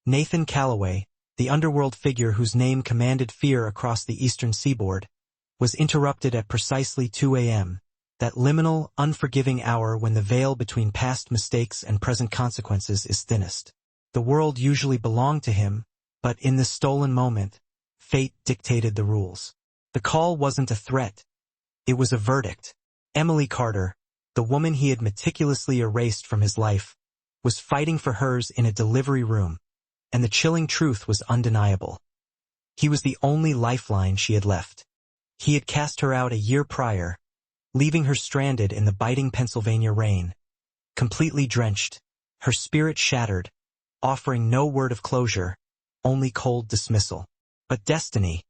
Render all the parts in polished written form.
Nathan Calloway, the underworld figure whose name commanded fear across the eastern seaboard, was interrupted at precisely 2 a.m., that liminal, unforgiving hour when the veil between past mistakes and present consequences is thinnest. The world usually belonged to him, but in this stolen moment, fate dictated the rules. The call wasn't a threat. It was a verdict. Emily Carter, the woman he had meticulously erased from his life, was fighting for hers in a delivery room, and the chilling truth was undeniable. He was the only lifeline she had left. He had cast her out a year prior, leaving her stranded in the biting Pennsylvania rain, completely drenched, her spirit shattered, offering no word of closure, only cold dismissal. But destiny,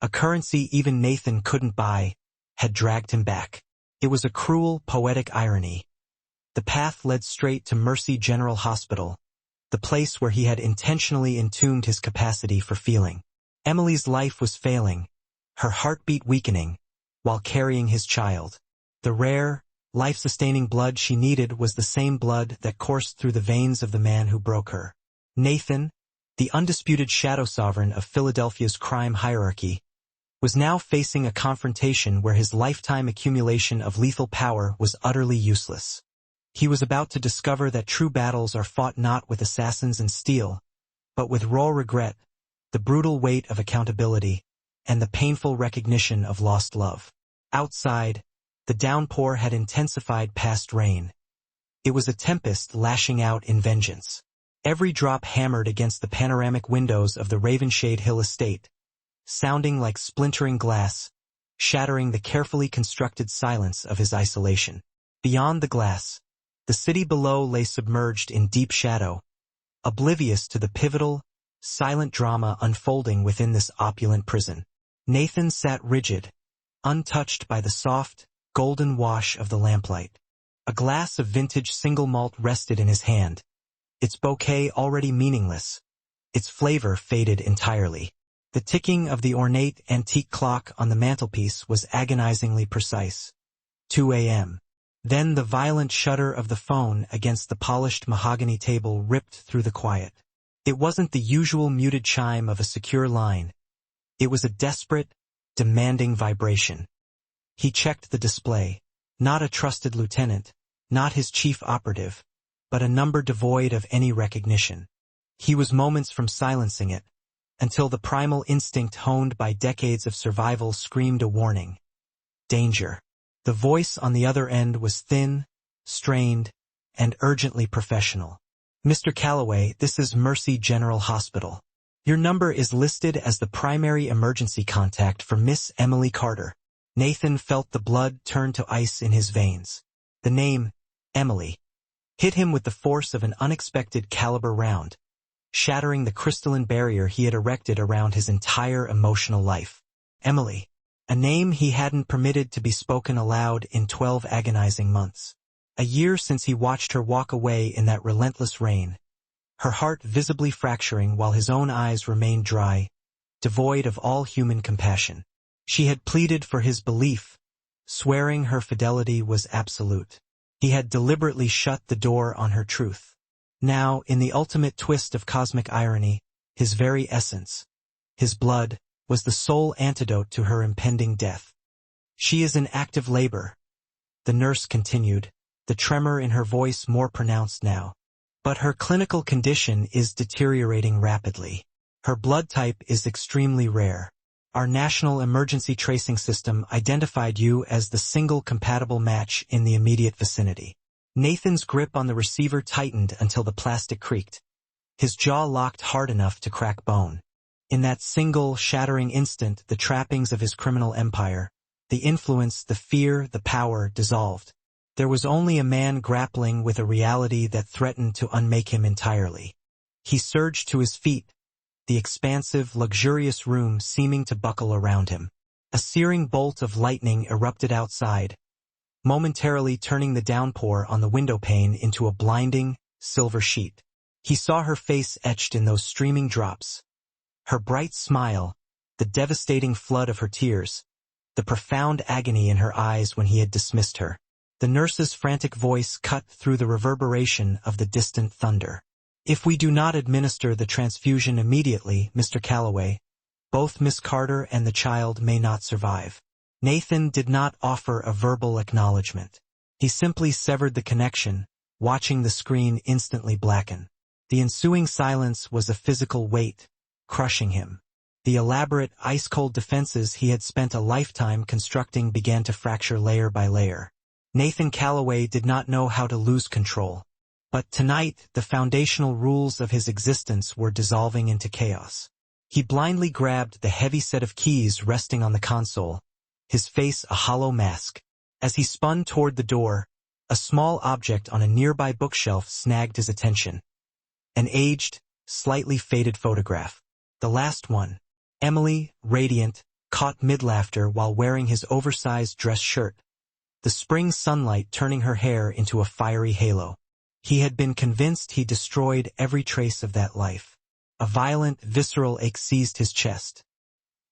a currency even Nathan couldn't buy, had dragged him back. It was a cruel, poetic irony. The path led straight to Mercy General Hospital, the place where he had intentionally entombed his capacity for feeling. Emily's life was failing, her heartbeat weakening, while carrying his child. The rare, life-sustaining blood she needed was the same blood that coursed through the veins of the man who broke her. Nathan, the undisputed shadow sovereign of Philadelphia's crime hierarchy, was now facing a confrontation where his lifetime accumulation of lethal power was utterly useless. He was about to discover that true battles are fought not with assassins and steel, but with raw regret, the brutal weight of accountability, and the painful recognition of lost love. Outside, the downpour had intensified past rain. It was a tempest lashing out in vengeance. Every drop hammered against the panoramic windows of the Ravenshade Hill estate, sounding like splintering glass, shattering the carefully constructed silence of his isolation. Beyond the glass, the city below lay submerged in deep shadow, oblivious to the pivotal, silent drama unfolding within this opulent prison. Nathan sat rigid, untouched by the soft, golden wash of the lamplight. A glass of vintage single malt rested in his hand, its bouquet already meaningless, its flavor faded entirely. The ticking of the ornate antique clock on the mantelpiece was agonizingly precise. 2 a.m. Then the violent shudder of the phone against the polished mahogany table ripped through the quiet. It wasn't the usual muted chime of a secure line. It was a desperate, demanding vibration. He checked the display. Not a trusted lieutenant, not his chief operative, but a number devoid of any recognition. He was moments from silencing it, until the primal instinct honed by decades of survival screamed a warning. Danger. The voice on the other end was thin, strained, and urgently professional. Mr. Calloway, this is Mercy General Hospital. Your number is listed as the primary emergency contact for Miss Emily Carter. Nathan felt the blood turn to ice in his veins. The name, Emily, hit him with the force of an unexpected caliber round, shattering the crystalline barrier he had erected around his entire emotional life. Emily, a name he hadn't permitted to be spoken aloud in 12 agonizing months. A year since he watched her walk away in that relentless rain, her heart visibly fracturing while his own eyes remained dry, devoid of all human compassion. She had pleaded for his belief, swearing her fidelity was absolute. He had deliberately shut the door on her truth. Now, in the ultimate twist of cosmic irony, his very essence, his blood, was the sole antidote to her impending death. She is in active labor, the nurse continued, the tremor in her voice more pronounced now. But her clinical condition is deteriorating rapidly. Her blood type is extremely rare. Our national emergency tracing system identified you as the single compatible match in the immediate vicinity. Nathan's grip on the receiver tightened until the plastic creaked. His jaw locked hard enough to crack bone. In that single, shattering instant, the trappings of his criminal empire, the influence, the fear, the power, dissolved. There was only a man grappling with a reality that threatened to unmake him entirely. He surged to his feet, the expansive, luxurious room seeming to buckle around him. A searing bolt of lightning erupted outside, momentarily turning the downpour on the window pane into a blinding, silver sheet. He saw her face etched in those streaming drops. Her bright smile, the devastating flood of her tears, the profound agony in her eyes when he had dismissed her. The nurse's frantic voice cut through the reverberation of the distant thunder. If we do not administer the transfusion immediately, Mr. Calloway, both Miss Carter and the child may not survive. Nathan did not offer a verbal acknowledgement. He simply severed the connection, watching the screen instantly blacken. The ensuing silence was a physical weight, crushing him. The elaborate, ice-cold defenses he had spent a lifetime constructing began to fracture layer by layer. Nathan Calloway did not know how to lose control. But tonight, the foundational rules of his existence were dissolving into chaos. He blindly grabbed the heavy set of keys resting on the console, his face a hollow mask. As he spun toward the door, a small object on a nearby bookshelf snagged his attention. An aged, slightly faded photograph. The last one. Emily, radiant, caught mid-laughter while wearing his oversized dress shirt, the spring sunlight turning her hair into a fiery halo. He had been convinced he destroyed every trace of that life. A violent, visceral ache seized his chest.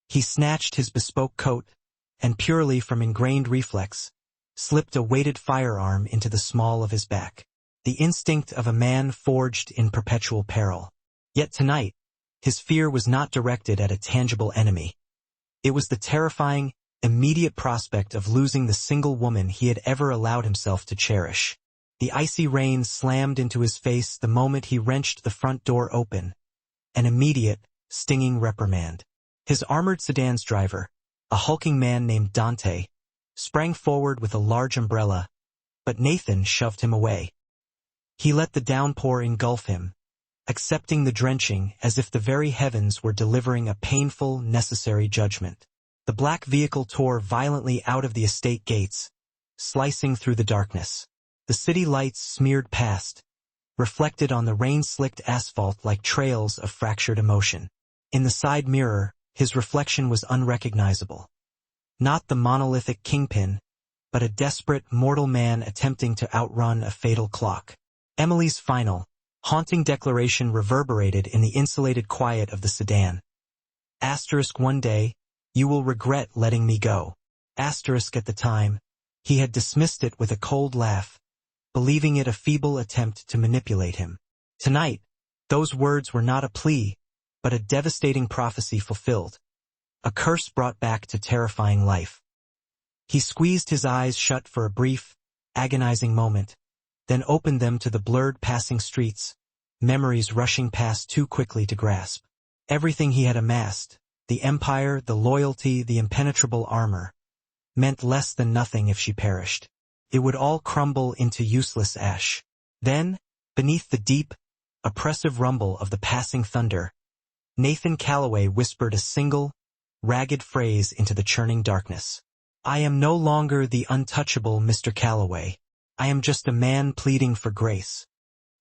He snatched his bespoke coat, and purely from ingrained reflex, slipped a weighted firearm into the small of his back. The instinct of a man forged in perpetual peril. Yet tonight, his fear was not directed at a tangible enemy. It was the terrifying, immediate prospect of losing the single woman he had ever allowed himself to cherish. The icy rain slammed into his face the moment he wrenched the front door open. An immediate, stinging reprimand. His armored sedan's driver, a hulking man named Dante, sprang forward with a large umbrella, but Nathan shoved him away. He let the downpour engulf him, accepting the drenching as if the very heavens were delivering a painful, necessary judgment. The black vehicle tore violently out of the estate gates, slicing through the darkness. The city lights smeared past, reflected on the rain-slicked asphalt like trails of fractured emotion. In the side mirror, his reflection was unrecognizable. Not the monolithic kingpin, but a desperate, mortal man attempting to outrun a fatal clock. Emily's final, haunting declaration reverberated in the insulated quiet of the sedan. Asterisk one day, you will regret letting me go. Asterisk at the time, he had dismissed it with a cold laugh, believing it a feeble attempt to manipulate him. Tonight, those words were not a plea, but a devastating prophecy fulfilled. A curse brought back to terrifying life. He squeezed his eyes shut for a brief, agonizing moment, then opened them to the blurred passing streets, memories rushing past too quickly to grasp. Everything he had amassed, the empire, the loyalty, the impenetrable armor, meant less than nothing if she perished. It would all crumble into useless ash. Then, beneath the deep, oppressive rumble of the passing thunder, Nathan Calloway whispered a single, ragged phrase into the churning darkness. I am no longer the untouchable Mr. Calloway. I am just a man pleading for grace.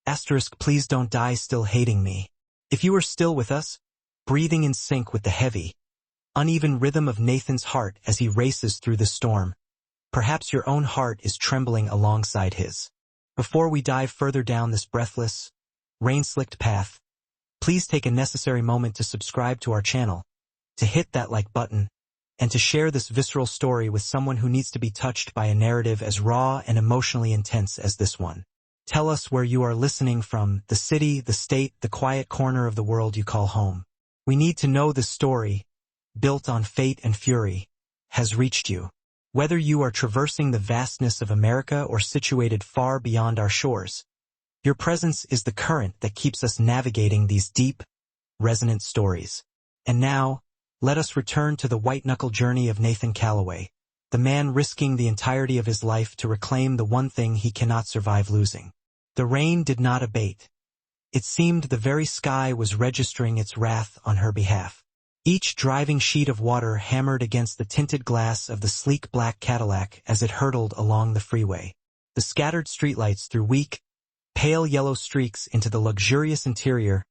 Asterisk, please don't die still hating me. If you are still with us, breathing in sync with the heavy, uneven rhythm of Nathan's heart as he races through the storm, perhaps your own heart is trembling alongside his. Before we dive further down this breathless, rain-slicked path, please take a necessary moment to subscribe to our channel, to hit that like button, and to share this visceral story with someone who needs to be touched by a narrative as raw and emotionally intense as this one. Tell us where you are listening from, the city, the state, the quiet corner of the world you call home. We need to know this story, built on fate and fury, has reached you. Whether you are traversing the vastness of America or situated far beyond our shores, your presence is the current that keeps us navigating these deep, resonant stories. And now, let us return to the white-knuckle journey of Nathan Calloway, the man risking the entirety of his life to reclaim the one thing he cannot survive losing. The rain did not abate. It seemed the very sky was registering its wrath on her behalf. Each driving sheet of water hammered against the tinted glass of the sleek black Cadillac as it hurtled along the freeway. The scattered streetlights threw weak, pale yellow streaks into the luxurious interior,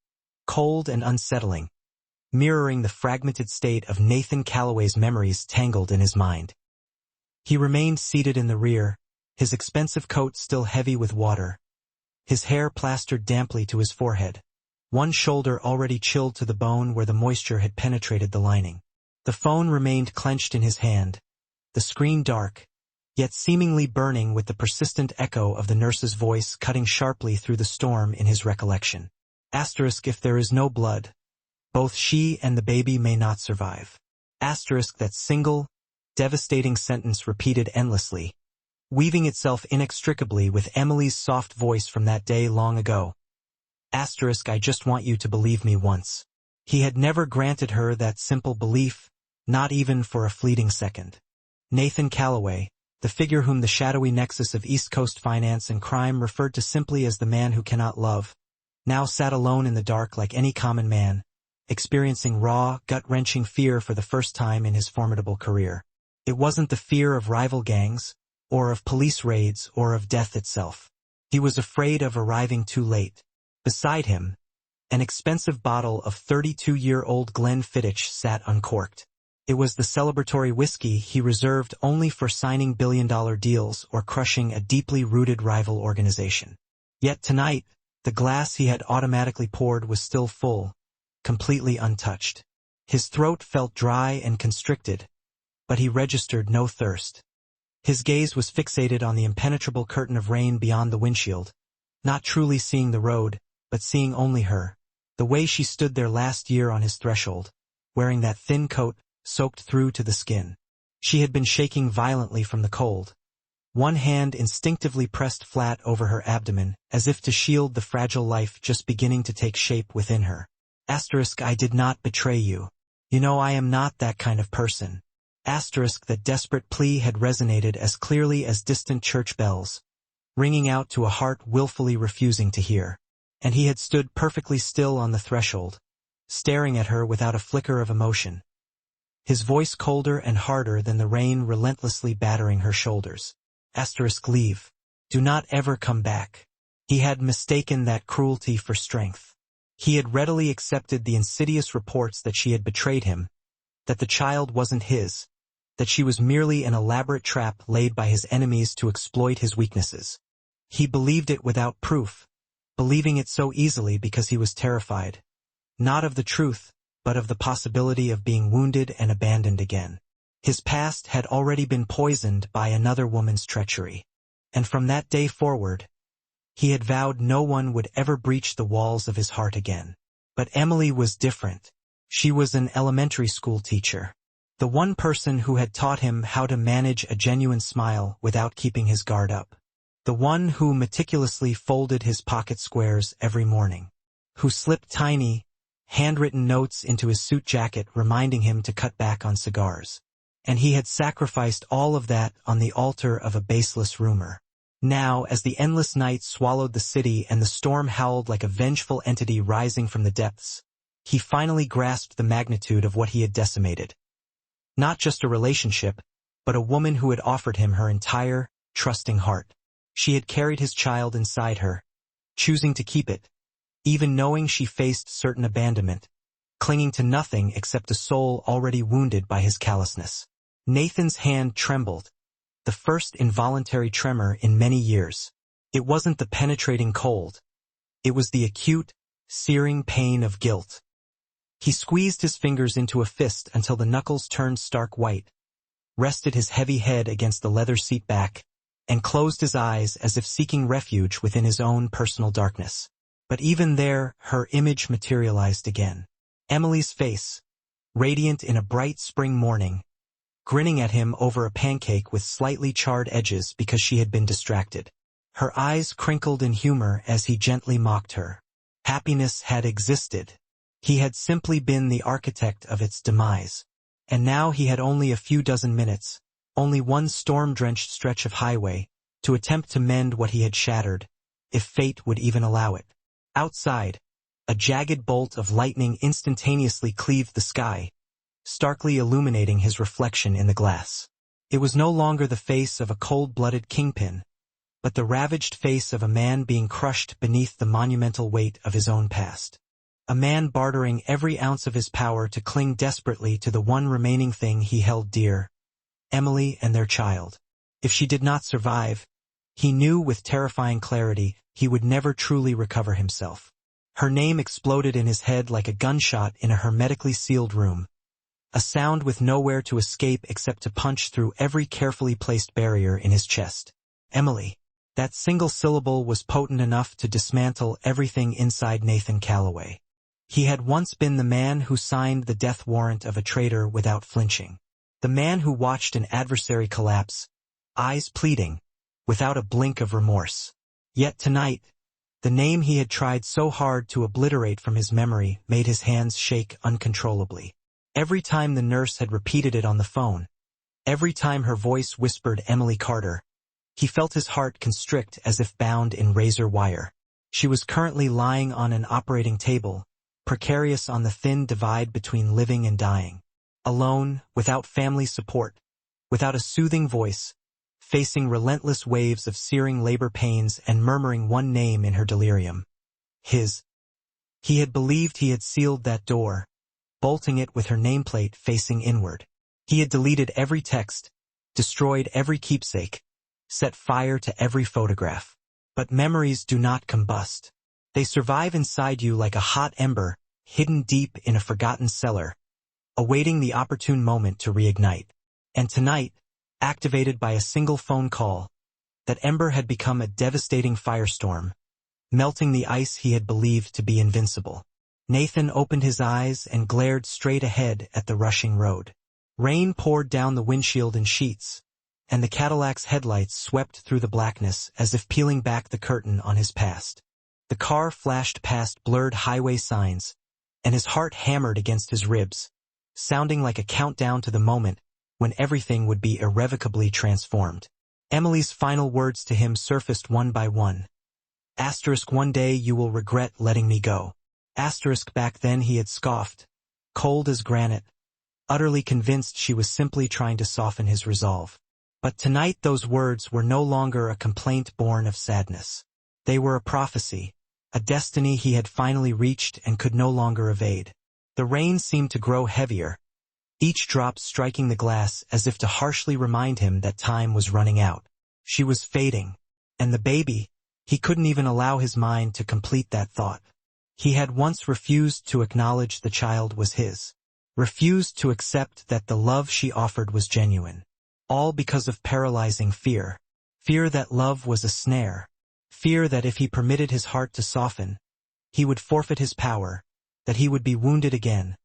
cold and unsettling, mirroring the fragmented state of Nathan Calloway's memories tangled in his mind. He remained seated in the rear, his expensive coat still heavy with water, his hair plastered damply to his forehead, one shoulder already chilled to the bone where the moisture had penetrated the lining. The phone remained clenched in his hand, the screen dark, yet seemingly burning with the persistent echo of the nurse's voice cutting sharply through the storm in his recollection. Asterisk if there is no blood, both she and the baby may not survive. Asterisk that single, devastating sentence repeated endlessly, weaving itself inextricably with Emily's soft voice from that day long ago. Asterisk I just want you to believe me once. He had never granted her that simple belief, not even for a fleeting second. Nathan Calloway, the figure whom the shadowy nexus of East Coast finance and crime referred to simply as the man who cannot love, now sat alone in the dark like any common man, experiencing raw, gut-wrenching fear for the first time in his formidable career. It wasn't the fear of rival gangs, or of police raids, or of death itself. He was afraid of arriving too late. Beside him, an expensive bottle of 32-year-old Glenfiddich sat uncorked. It was the celebratory whiskey he reserved only for signing billion-dollar deals or crushing a deeply rooted rival organization. Yet tonight, the glass he had automatically poured was still full, completely untouched. His throat felt dry and constricted, but he registered no thirst. His gaze was fixated on the impenetrable curtain of rain beyond the windshield, not truly seeing the road, but seeing only her, the way she stood there last year on his threshold, wearing that thin coat soaked through to the skin. She had been shaking violently from the cold, one hand instinctively pressed flat over her abdomen, as if to shield the fragile life just beginning to take shape within her. Asterisk I did not betray you. You know I am not that kind of person. Asterisk that desperate plea had resonated as clearly as distant church bells, ringing out to a heart willfully refusing to hear. And he had stood perfectly still on the threshold, staring at her without a flicker of emotion, his voice colder and harder than the rain relentlessly battering her shoulders. Asterisk leave. Do not ever come back. He had mistaken that cruelty for strength. He had readily accepted the insidious reports that she had betrayed him, that the child wasn't his, that she was merely an elaborate trap laid by his enemies to exploit his weaknesses. He believed it without proof, believing it so easily because he was terrified, not of the truth, but of the possibility of being wounded and abandoned again. His past had already been poisoned by another woman's treachery, and from that day forward, he had vowed no one would ever breach the walls of his heart again. But Emily was different. She was an elementary school teacher, the one person who had taught him how to manage a genuine smile without keeping his guard up. The one who meticulously folded his pocket squares every morning, who slipped tiny, handwritten notes into his suit jacket reminding him to cut back on cigars. And he had sacrificed all of that on the altar of a baseless rumor. Now, as the endless night swallowed the city and the storm howled like a vengeful entity rising from the depths, he finally grasped the magnitude of what he had decimated. Not just a relationship, but a woman who had offered him her entire, trusting heart. She had carried his child inside her, choosing to keep it, even knowing she faced certain abandonment, clinging to nothing except a soul already wounded by his callousness. Nathan's hand trembled, the first involuntary tremor in many years. It wasn't the penetrating cold. It was the acute, searing pain of guilt. He squeezed his fingers into a fist until the knuckles turned stark white, rested his heavy head against the leather seat back, and closed his eyes as if seeking refuge within his own personal darkness. But even there, her image materialized again. Emily's face, radiant in a bright spring morning, grinning at him over a pancake with slightly charred edges because she had been distracted. Her eyes crinkled in humor as he gently mocked her. Happiness had existed. He had simply been the architect of its demise. And now he had only a few dozen minutes, only one storm-drenched stretch of highway, to attempt to mend what he had shattered, if fate would even allow it. Outside, a jagged bolt of lightning instantaneously cleaved the sky, starkly illuminating his reflection in the glass. It was no longer the face of a cold-blooded kingpin, but the ravaged face of a man being crushed beneath the monumental weight of his own past. A man bartering every ounce of his power to cling desperately to the one remaining thing he held dear, Emily and their child. If she did not survive, he knew with terrifying clarity he would never truly recover himself. Her name exploded in his head like a gunshot in a hermetically sealed room, a sound with nowhere to escape except to punch through every carefully placed barrier in his chest. Emily. That single syllable was potent enough to dismantle everything inside Nathan Calloway. He had once been the man who signed the death warrant of a traitor without flinching. The man who watched an adversary collapse, eyes pleading, without a blink of remorse. Yet tonight, the name he had tried so hard to obliterate from his memory made his hands shake uncontrollably. Every time the nurse had repeated it on the phone, every time her voice whispered Emily Carter, he felt his heart constrict as if bound in razor wire. She was currently lying on an operating table, precarious on the thin divide between living and dying. Alone, without family support, without a soothing voice, facing relentless waves of searing labor pains and murmuring one name in her delirium. His. He had believed he had sealed that door, bolting it with her nameplate facing inward. He had deleted every text, destroyed every keepsake, set fire to every photograph. But memories do not combust. They survive inside you like a hot ember, hidden deep in a forgotten cellar, awaiting the opportune moment to reignite. And tonight, activated by a single phone call, that ember had become a devastating firestorm, melting the ice he had believed to be invincible. Nathan opened his eyes and glared straight ahead at the rushing road. Rain poured down the windshield in sheets, and the Cadillac's headlights swept through the blackness as if peeling back the curtain on his past. The car flashed past blurred highway signs, and his heart hammered against his ribs, sounding like a countdown to the moment when everything would be irrevocably transformed. Emily's final words to him surfaced one by one. Asterisk, one day you will regret letting me go. Asterisk, back then he had scoffed, cold as granite, utterly convinced she was simply trying to soften his resolve. But tonight those words were no longer a complaint born of sadness. They were a prophecy, a destiny he had finally reached and could no longer evade. The rain seemed to grow heavier, each drop striking the glass as if to harshly remind him that time was running out. She was fading, and the baby, he couldn't even allow his mind to complete that thought. He had once refused to acknowledge the child was his, refused to accept that the love she offered was genuine. All because of paralyzing fear. Fear that love was a snare. Fear that if he permitted his heart to soften, he would forfeit his power, that he would be wounded again,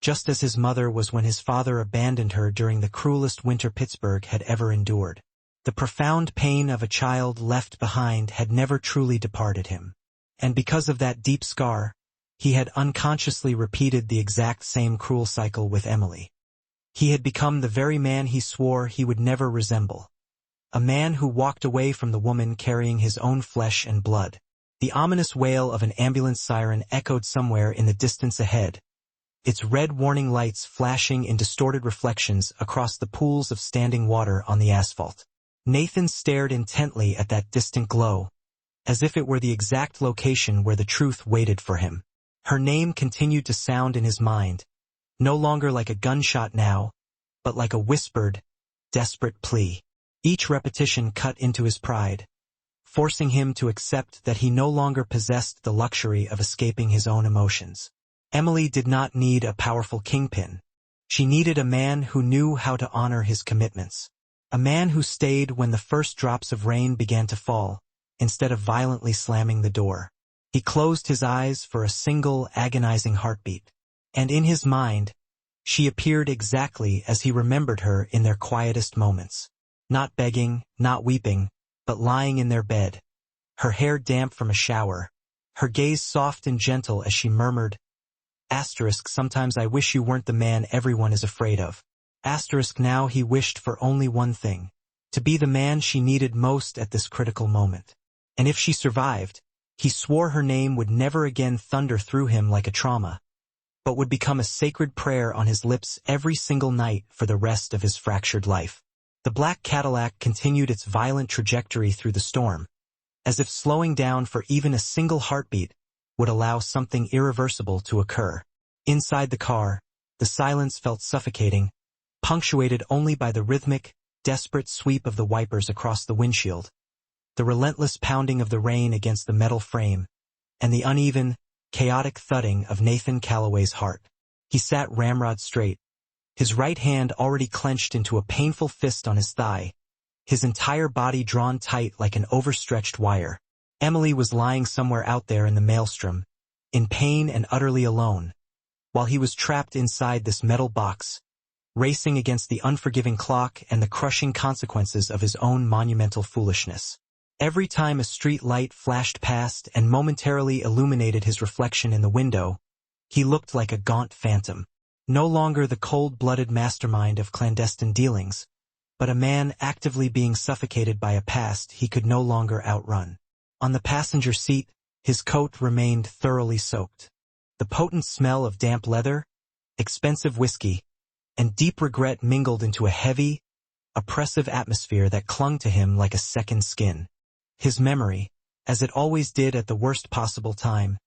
just as his mother was when his father abandoned her during the cruelest winter Pittsburgh had ever endured. The profound pain of a child left behind had never truly departed him. And because of that deep scar, he had unconsciously repeated the exact same cruel cycle with Emily. He had become the very man he swore he would never resemble. A man who walked away from the woman carrying his own flesh and blood. The ominous wail of an ambulance siren echoed somewhere in the distance ahead, its red warning lights flashing in distorted reflections across the pools of standing water on the asphalt. Nathan stared intently at that distant glow, as if it were the exact location where the truth waited for him. Her name continued to sound in his mind, no longer like a gunshot now, but like a whispered, desperate plea. Each repetition cut into his pride, forcing him to accept that he no longer possessed the luxury of escaping his own emotions. Emily did not need a powerful kingpin. She needed a man who knew how to honor his commitments. A man who stayed when the first drops of rain began to fall, instead of violently slamming the door. He closed his eyes for a single agonizing heartbeat. And in his mind, she appeared exactly as he remembered her in their quietest moments. Not begging, not weeping, but lying in their bed, her hair damp from a shower, her gaze soft and gentle as she murmured, Asterisk, sometimes I wish you weren't the man everyone is afraid of. Asterisk, now he wished for only one thing, to be the man she needed most at this critical moment. And if she survived, he swore her name would never again thunder through him like a trauma, but would become a sacred prayer on his lips every single night for the rest of his fractured life. The black Cadillac continued its violent trajectory through the storm, as if slowing down for even a single heartbeat would allow something irreversible to occur. Inside the car, the silence felt suffocating, punctuated only by the rhythmic, desperate sweep of the wipers across the windshield, the relentless pounding of the rain against the metal frame, and the uneven, chaotic thudding of Nathan Calloway's heart. He sat ramrod straight, his right hand already clenched into a painful fist on his thigh, his entire body drawn tight like an overstretched wire. Emily was lying somewhere out there in the maelstrom, in pain and utterly alone, while he was trapped inside this metal box, racing against the unforgiving clock and the crushing consequences of his own monumental foolishness. Every time a street light flashed past and momentarily illuminated his reflection in the window, he looked like a gaunt phantom, no longer the cold-blooded mastermind of clandestine dealings, but a man actively being suffocated by a past he could no longer outrun. On the passenger seat, his coat remained thoroughly soaked. The potent smell of damp leather, expensive whiskey, and deep regret mingled into a heavy, oppressive atmosphere that clung to him like a second skin. His memory, as it always did at the worst possible time,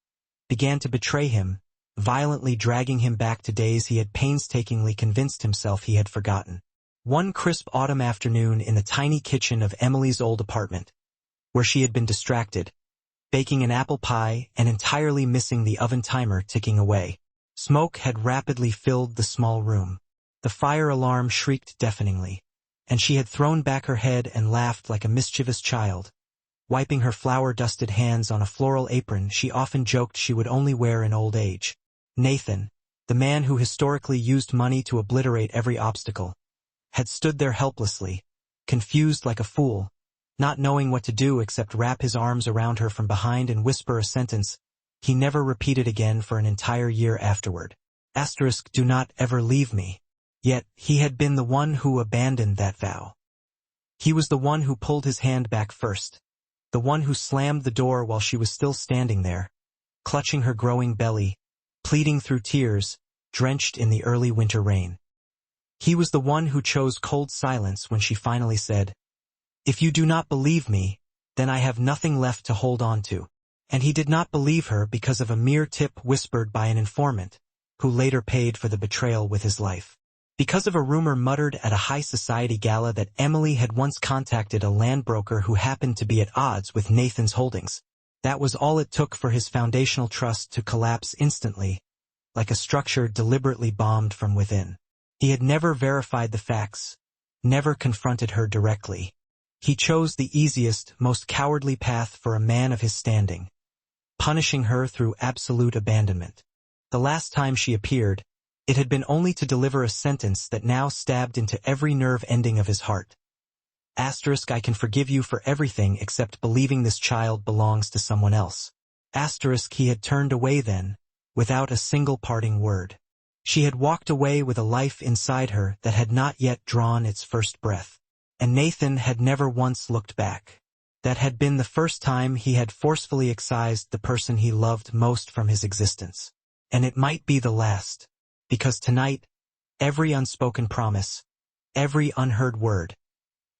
began to betray him, violently dragging him back to days he had painstakingly convinced himself he had forgotten. One crisp autumn afternoon in the tiny kitchen of Emily's old apartment, where she had been distracted, baking an apple pie and entirely missing the oven timer ticking away. Smoke had rapidly filled the small room. The fire alarm shrieked deafeningly, and she had thrown back her head and laughed like a mischievous child, wiping her flour-dusted hands on a floral apron she often joked she would only wear in old age. Nathan, the man who historically used money to obliterate every obstacle, had stood there helplessly, confused like a fool, not knowing what to do except wrap his arms around her from behind and whisper a sentence he never repeated again for an entire year afterward. *, do not ever leave me. Yet, he had been the one who abandoned that vow. He was the one who pulled his hand back first, the one who slammed the door while she was still standing there, clutching her growing belly, pleading through tears, drenched in the early winter rain. He was the one who chose cold silence when she finally said, "If you do not believe me, then I have nothing left to hold on to." And he did not believe her because of a mere tip whispered by an informant, who later paid for the betrayal with his life. Because of a rumor muttered at a high society gala that Emily had once contacted a land broker who happened to be at odds with Nathan's holdings. That was all it took for his foundational trust to collapse instantly, like a structure deliberately bombed from within. He had never verified the facts, never confronted her directly. He chose the easiest, most cowardly path for a man of his standing, punishing her through absolute abandonment. The last time she appeared, it had been only to deliver a sentence that now stabbed into every nerve ending of his heart. *, I can forgive you for everything except believing this child belongs to someone else. *, he had turned away then, without a single parting word. She had walked away with a life inside her that had not yet drawn its first breath. And Nathan had never once looked back. That had been the first time he had forcefully excised the person he loved most from his existence. And it might be the last. Because tonight, every unspoken promise, every unheard word,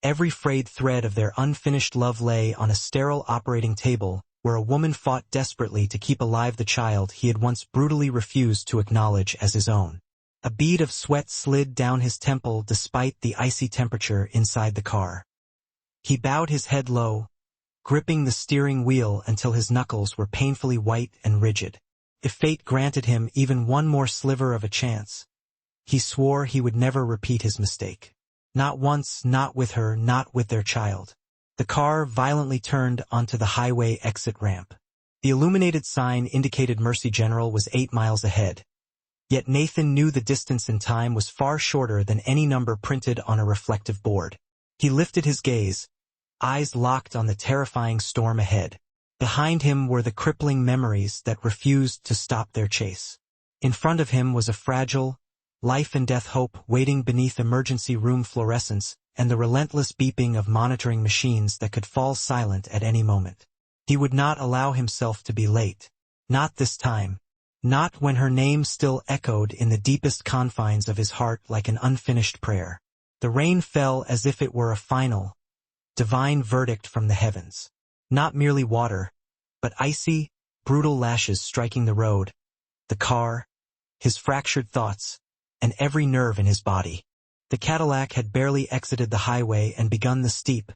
every frayed thread of their unfinished love lay on a sterile operating table where a woman fought desperately to keep alive the child he had once brutally refused to acknowledge as his own. A bead of sweat slid down his temple despite the icy temperature inside the car. He bowed his head low, gripping the steering wheel until his knuckles were painfully white and rigid. If fate granted him even one more sliver of a chance, he swore he would never repeat his mistake. Not once, not with her, not with their child. The car violently turned onto the highway exit ramp. The illuminated sign indicated Mercy General was 8 miles ahead. Yet Nathan knew the distance in time was far shorter than any number printed on a reflective board. He lifted his gaze, eyes locked on the terrifying storm ahead. Behind him were the crippling memories that refused to stop their chase. In front of him was a fragile, life-and-death hope waiting beneath emergency room fluorescence and the relentless beeping of monitoring machines that could fall silent at any moment. He would not allow himself to be late. Not this time. Not when her name still echoed in the deepest confines of his heart like an unfinished prayer. The rain fell as if it were a final, divine verdict from the heavens. Not merely water, but icy, brutal lashes striking the road, the car, his fractured thoughts, and every nerve in his body. The Cadillac had barely exited the highway and begun the steep,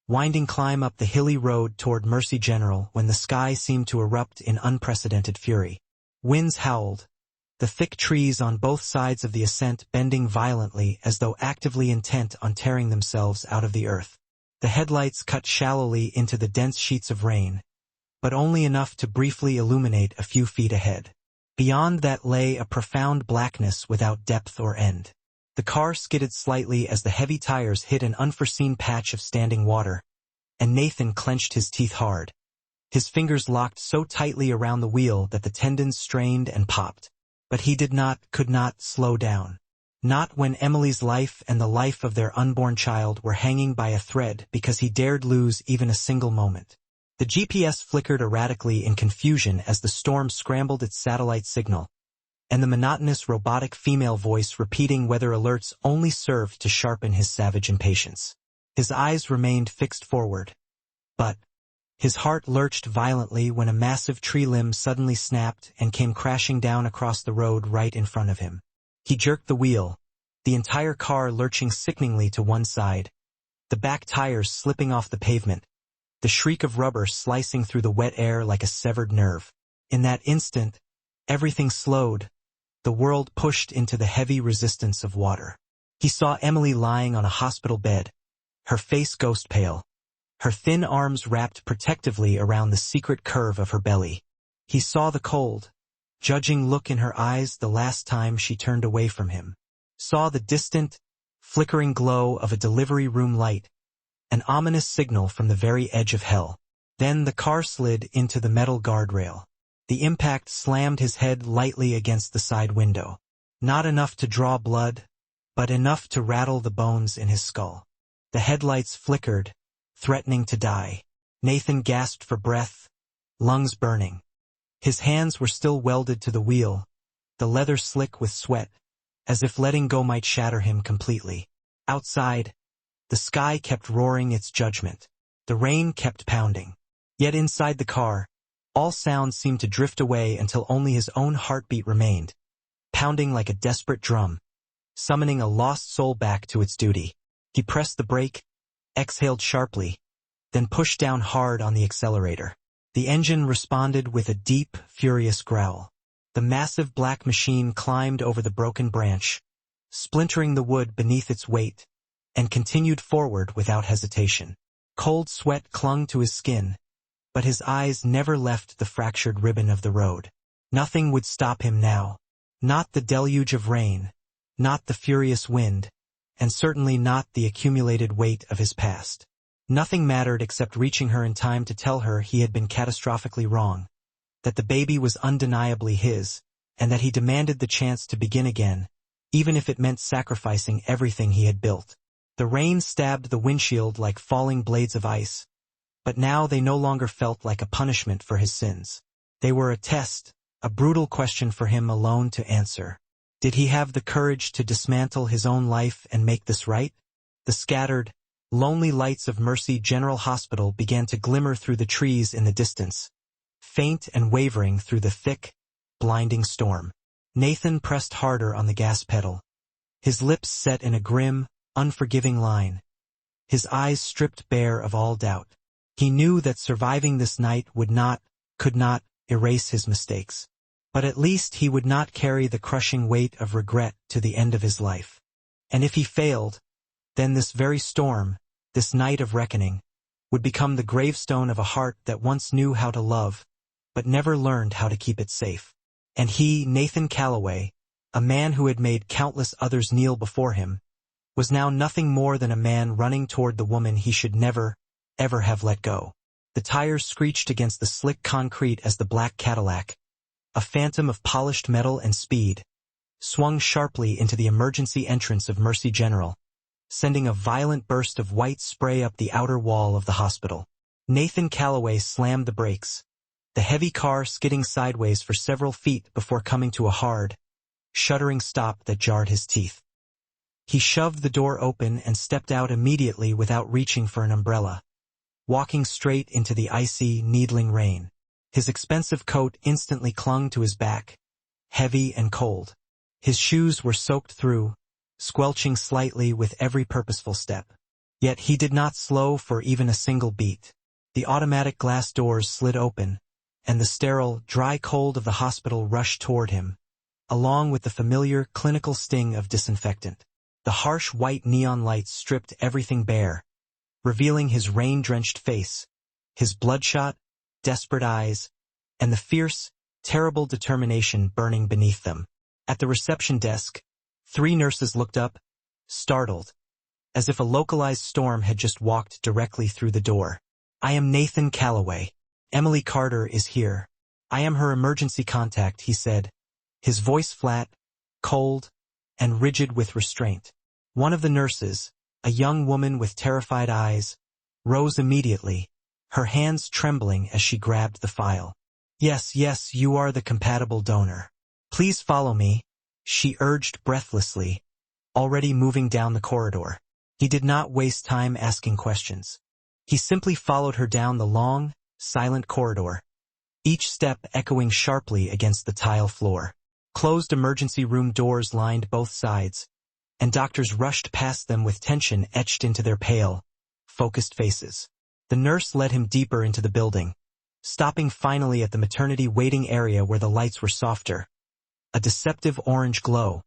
winding climb up the hilly road toward Mercy General when the sky seemed to erupt in unprecedented fury. Winds howled, the thick trees on both sides of the ascent bending violently as though actively intent on tearing themselves out of the earth. The headlights cut shallowly into the dense sheets of rain, but only enough to briefly illuminate a few feet ahead. Beyond that lay a profound blackness without depth or end. The car skidded slightly as the heavy tires hit an unforeseen patch of standing water, and Nathan clenched his teeth hard. His fingers locked so tightly around the wheel that the tendons strained and popped. But he could not slow down. Not when Emily's life and the life of their unborn child were hanging by a thread, because he dared lose even a single moment. The GPS flickered erratically in confusion as the storm scrambled its satellite signal, and the monotonous robotic female voice repeating weather alerts only served to sharpen his savage impatience. His eyes remained fixed forward. But his heart lurched violently when a massive tree limb suddenly snapped and came crashing down across the road right in front of him. He jerked the wheel, the entire car lurching sickeningly to one side, the back tires slipping off the pavement, the shriek of rubber slicing through the wet air like a severed nerve. In that instant, everything slowed, the world pushed into the heavy resistance of water. He saw Emily lying on a hospital bed, her face ghost pale, her thin arms wrapped protectively around the secret curve of her belly. He saw the cold, judging look in her eyes the last time she turned away from him. Saw the distant, flickering glow of a delivery room light, an ominous signal from the very edge of hell. Then the car slid into the metal guardrail. The impact slammed his head lightly against the side window. Not enough to draw blood, but enough to rattle the bones in his skull. The headlights flickered, threatening to die. Nathan gasped for breath, lungs burning. His hands were still welded to the wheel, the leather slick with sweat, as if letting go might shatter him completely. Outside, the sky kept roaring its judgment. The rain kept pounding. Yet inside the car, all sounds seemed to drift away until only his own heartbeat remained, pounding like a desperate drum, summoning a lost soul back to its duty. He pressed the brake, exhaled sharply, then pushed down hard on the accelerator. The engine responded with a deep, furious growl. The massive black machine climbed over the broken branch, splintering the wood beneath its weight, and continued forward without hesitation. Cold sweat clung to his skin, but his eyes never left the fractured ribbon of the road. Nothing would stop him now. Not the deluge of rain, not the furious wind, and certainly not the accumulated weight of his past. Nothing mattered except reaching her in time to tell her he had been catastrophically wrong, that the baby was undeniably his, and that he demanded the chance to begin again, even if it meant sacrificing everything he had built. The rain stabbed the windshield like falling blades of ice, but now they no longer felt like a punishment for his sins. They were a test, a brutal question for him alone to answer. Did he have the courage to dismantle his own life and make this right? The scattered, lonely lights of Mercy General Hospital began to glimmer through the trees in the distance, faint and wavering through the thick, blinding storm. Nathan pressed harder on the gas pedal, his lips set in a grim, unforgiving line, his eyes stripped bare of all doubt. He knew that surviving this night could not erase his mistakes. But at least he would not carry the crushing weight of regret to the end of his life. And if he failed, then this very storm, this night of reckoning, would become the gravestone of a heart that once knew how to love, but never learned how to keep it safe. And he, Nathan Calloway, a man who had made countless others kneel before him, was now nothing more than a man running toward the woman he should never, ever have let go. The tires screeched against the slick concrete as the black Cadillac, a phantom of polished metal and speed, swung sharply into the emergency entrance of Mercy General, sending a violent burst of white spray up the outer wall of the hospital. Nathan Calloway slammed the brakes, the heavy car skidding sideways for several feet before coming to a hard, shuddering stop that jarred his teeth. He shoved the door open and stepped out immediately without reaching for an umbrella, walking straight into the icy, needling rain. His expensive coat instantly clung to his back, heavy and cold. His shoes were soaked through, squelching slightly with every purposeful step. Yet he did not slow for even a single beat. The automatic glass doors slid open, and the sterile, dry cold of the hospital rushed toward him, along with the familiar, clinical sting of disinfectant. The harsh white neon lights stripped everything bare, revealing his rain-drenched face, his bloodshot, desperate eyes, and the fierce, terrible determination burning beneath them. At the reception desk, 3 nurses looked up, startled, as if a localized storm had just walked directly through the door. "I am Nathan Calloway. Emily Carter is here. I am her emergency contact," he said, his voice flat, cold, and rigid with restraint. One of the nurses, a young woman with terrified eyes, rose immediately, her hands trembling as she grabbed the file. Yes, you are the compatible donor. Please follow me," she urged breathlessly, already moving down the corridor. He did not waste time asking questions. He simply followed her down the long, silent corridor, each step echoing sharply against the tile floor. Closed emergency room doors lined both sides, and doctors rushed past them with tension etched into their pale, focused faces. The nurse led him deeper into the building, stopping finally at the maternity waiting area where the lights were softer, a deceptive orange glow,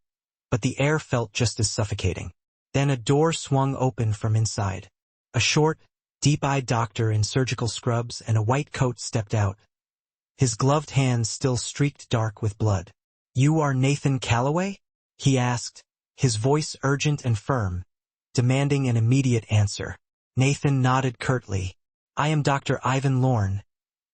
but the air felt just as suffocating. Then a door swung open from inside. A short, deep-eyed doctor in surgical scrubs and a white coat stepped out, his gloved hands still streaked dark with blood. "You are Nathan Calloway?" he asked, his voice urgent and firm, demanding an immediate answer. Nathan nodded curtly. "I am Dr. Ivan Lorne,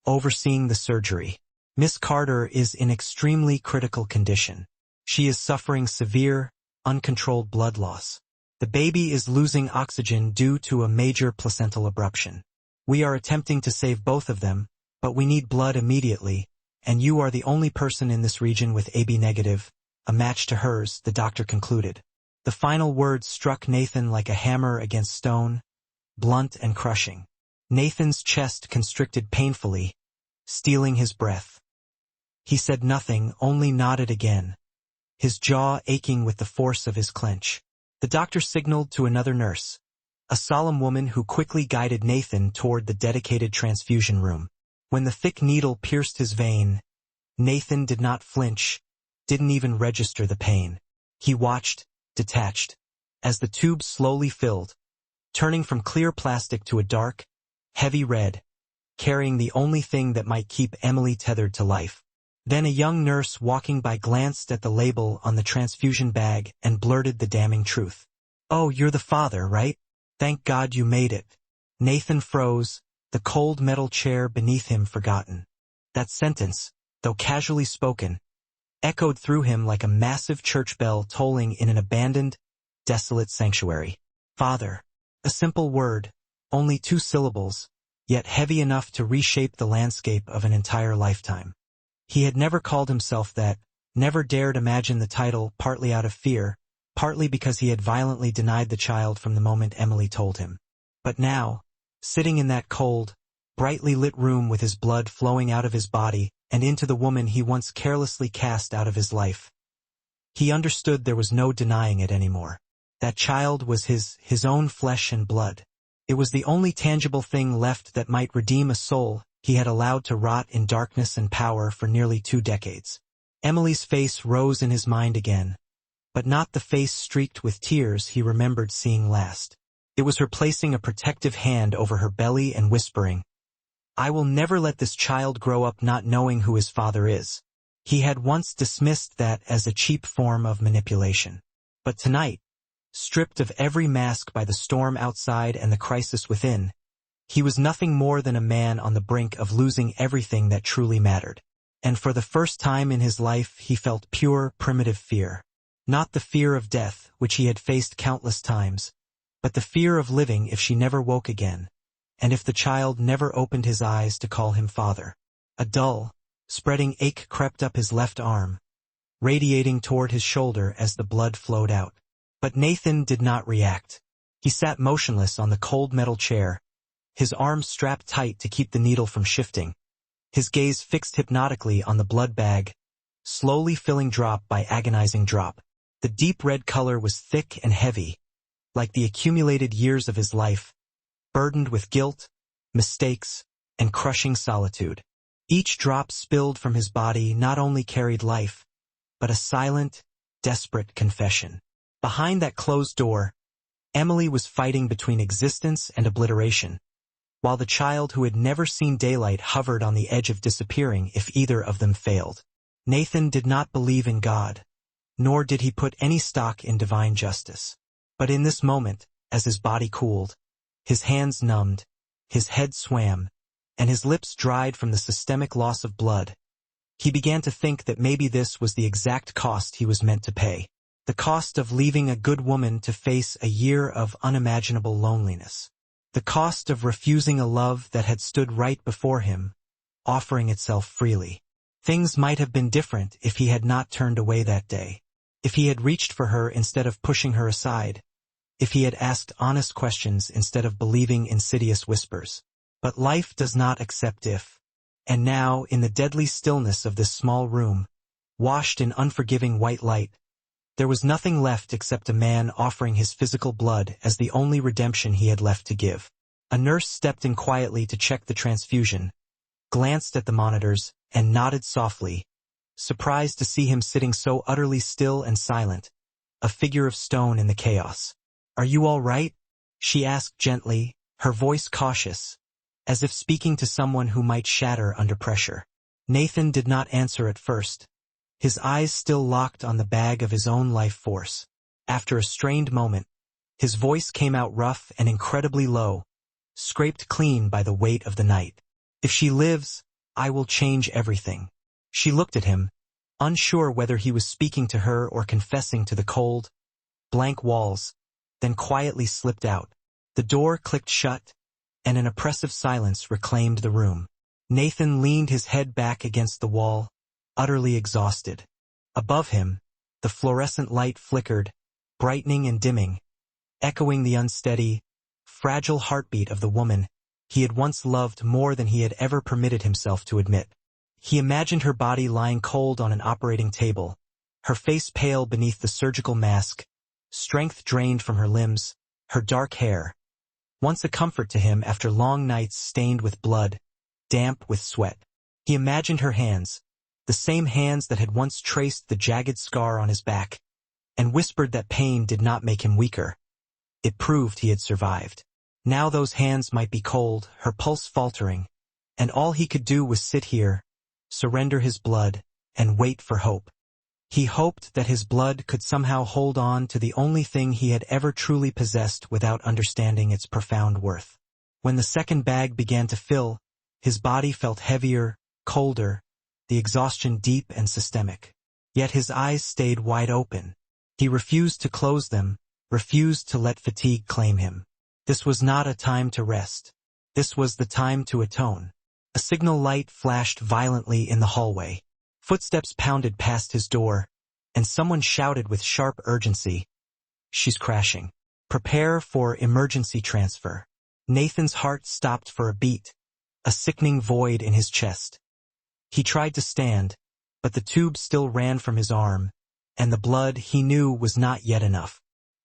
overseeing the surgery. Miss Carter is in extremely critical condition. She is suffering severe, uncontrolled blood loss. The baby is losing oxygen due to a major placental abruption. We are attempting to save both of them, but we need blood immediately, and you are the only person in this region with AB negative, a match to hers," the doctor concluded. The final words struck Nathan like a hammer against stone, blunt and crushing. Nathan's chest constricted painfully, stealing his breath. He said nothing, only nodded again, his jaw aching with the force of his clench. The doctor signaled to another nurse, a solemn woman who quickly guided Nathan toward the dedicated transfusion room. When the thick needle pierced his vein, Nathan did not flinch, didn't even register the pain. He watched, detached, as the tube slowly filled, turning from clear plastic to a dark, heavy red, carrying the only thing that might keep Emily tethered to life. Then a young nurse walking by glanced at the label on the transfusion bag and blurted the damning truth. "Oh, you're the father, right? Thank God you made it." Nathan froze, the cold metal chair beneath him forgotten. That sentence, though casually spoken, echoed through him like a massive church bell tolling in an abandoned, desolate sanctuary. Father. A simple word, only 2 syllables, yet heavy enough to reshape the landscape of an entire lifetime. He had never called himself that, never dared imagine the title, partly out of fear, partly because he had violently denied the child from the moment Emily told him. But now, sitting in that cold, brightly lit room with his blood flowing out of his body and into the woman he once carelessly cast out of his life, he understood there was no denying it anymore. That child was his own flesh and blood. It was the only tangible thing left that might redeem a soul he had allowed to rot in darkness and power for nearly 2 decades. Emily's face rose in his mind again, but not the face streaked with tears he remembered seeing last. It was her placing a protective hand over her belly and whispering, "I will never let this child grow up not knowing who his father is." He had once dismissed that as a cheap form of manipulation. But tonight, stripped of every mask by the storm outside and the crisis within, he was nothing more than a man on the brink of losing everything that truly mattered. And for the first time in his life he felt pure, primitive fear. Not the fear of death, which he had faced countless times, but the fear of living if she never woke again, and if the child never opened his eyes to call him father. A dull, spreading ache crept up his left arm, radiating toward his shoulder as the blood flowed out. But Nathan did not react. He sat motionless on the cold metal chair, his arms strapped tight to keep the needle from shifting, his gaze fixed hypnotically on the blood bag, slowly filling drop by agonizing drop. The deep red color was thick and heavy, like the accumulated years of his life, burdened with guilt, mistakes, and crushing solitude. Each drop spilled from his body not only carried life, but a silent, desperate confession. Behind that closed door, Emily was fighting between existence and obliteration, while the child who had never seen daylight hovered on the edge of disappearing if either of them failed. Nathan did not believe in God, nor did he put any stock in divine justice. But in this moment, as his body cooled, his hands numbed, his head swam, and his lips dried from the systemic loss of blood, he began to think that maybe this was the exact cost he was meant to pay. The cost of leaving a good woman to face a year of unimaginable loneliness. The cost of refusing a love that had stood right before him, offering itself freely. Things might have been different if he had not turned away that day. If he had reached for her instead of pushing her aside. If he had asked honest questions instead of believing insidious whispers. But life does not accept if. And now, in the deadly stillness of this small room, washed in unforgiving white light, there was nothing left except a man offering his physical blood as the only redemption he had left to give. A nurse stepped in quietly to check the transfusion, glanced at the monitors, and nodded softly, surprised to see him sitting so utterly still and silent, a figure of stone in the chaos. "Are you all right?" she asked gently, her voice cautious, as if speaking to someone who might shatter under pressure. Nathan did not answer at first, his eyes still locked on the bag of his own life force. After a strained moment, his voice came out rough and incredibly low, scraped clean by the weight of the night. "If she lives, I will change everything." She looked at him, unsure whether he was speaking to her or confessing to the cold, blank walls, then quietly slipped out. The door clicked shut, and an oppressive silence reclaimed the room. Nathan leaned his head back against the wall, utterly exhausted. Above him, the fluorescent light flickered, brightening and dimming, echoing the unsteady, fragile heartbeat of the woman he had once loved more than he had ever permitted himself to admit. He imagined her body lying cold on an operating table, her face pale beneath the surgical mask, strength drained from her limbs, her dark hair, once a comfort to him after long nights stained with blood, damp with sweat. He imagined her hands, the same hands that had once traced the jagged scar on his back, and whispered that pain did not make him weaker. It proved he had survived. Now those hands might be cold, her pulse faltering, and all he could do was sit here, surrender his blood, and wait for hope. He hoped that his blood could somehow hold on to the only thing he had ever truly possessed without understanding its profound worth. When the second bag began to fill, his body felt heavier, colder, the exhaustion deep and systemic. Yet his eyes stayed wide open. He refused to close them, refused to let fatigue claim him. This was not a time to rest. This was the time to atone. A signal light flashed violently in the hallway. Footsteps pounded past his door, and someone shouted with sharp urgency, "She's crashing. Prepare for emergency transfer." Nathan's heart stopped for a beat, a sickening void in his chest. He tried to stand, but the tube still ran from his arm, and the blood, he knew, was not yet enough.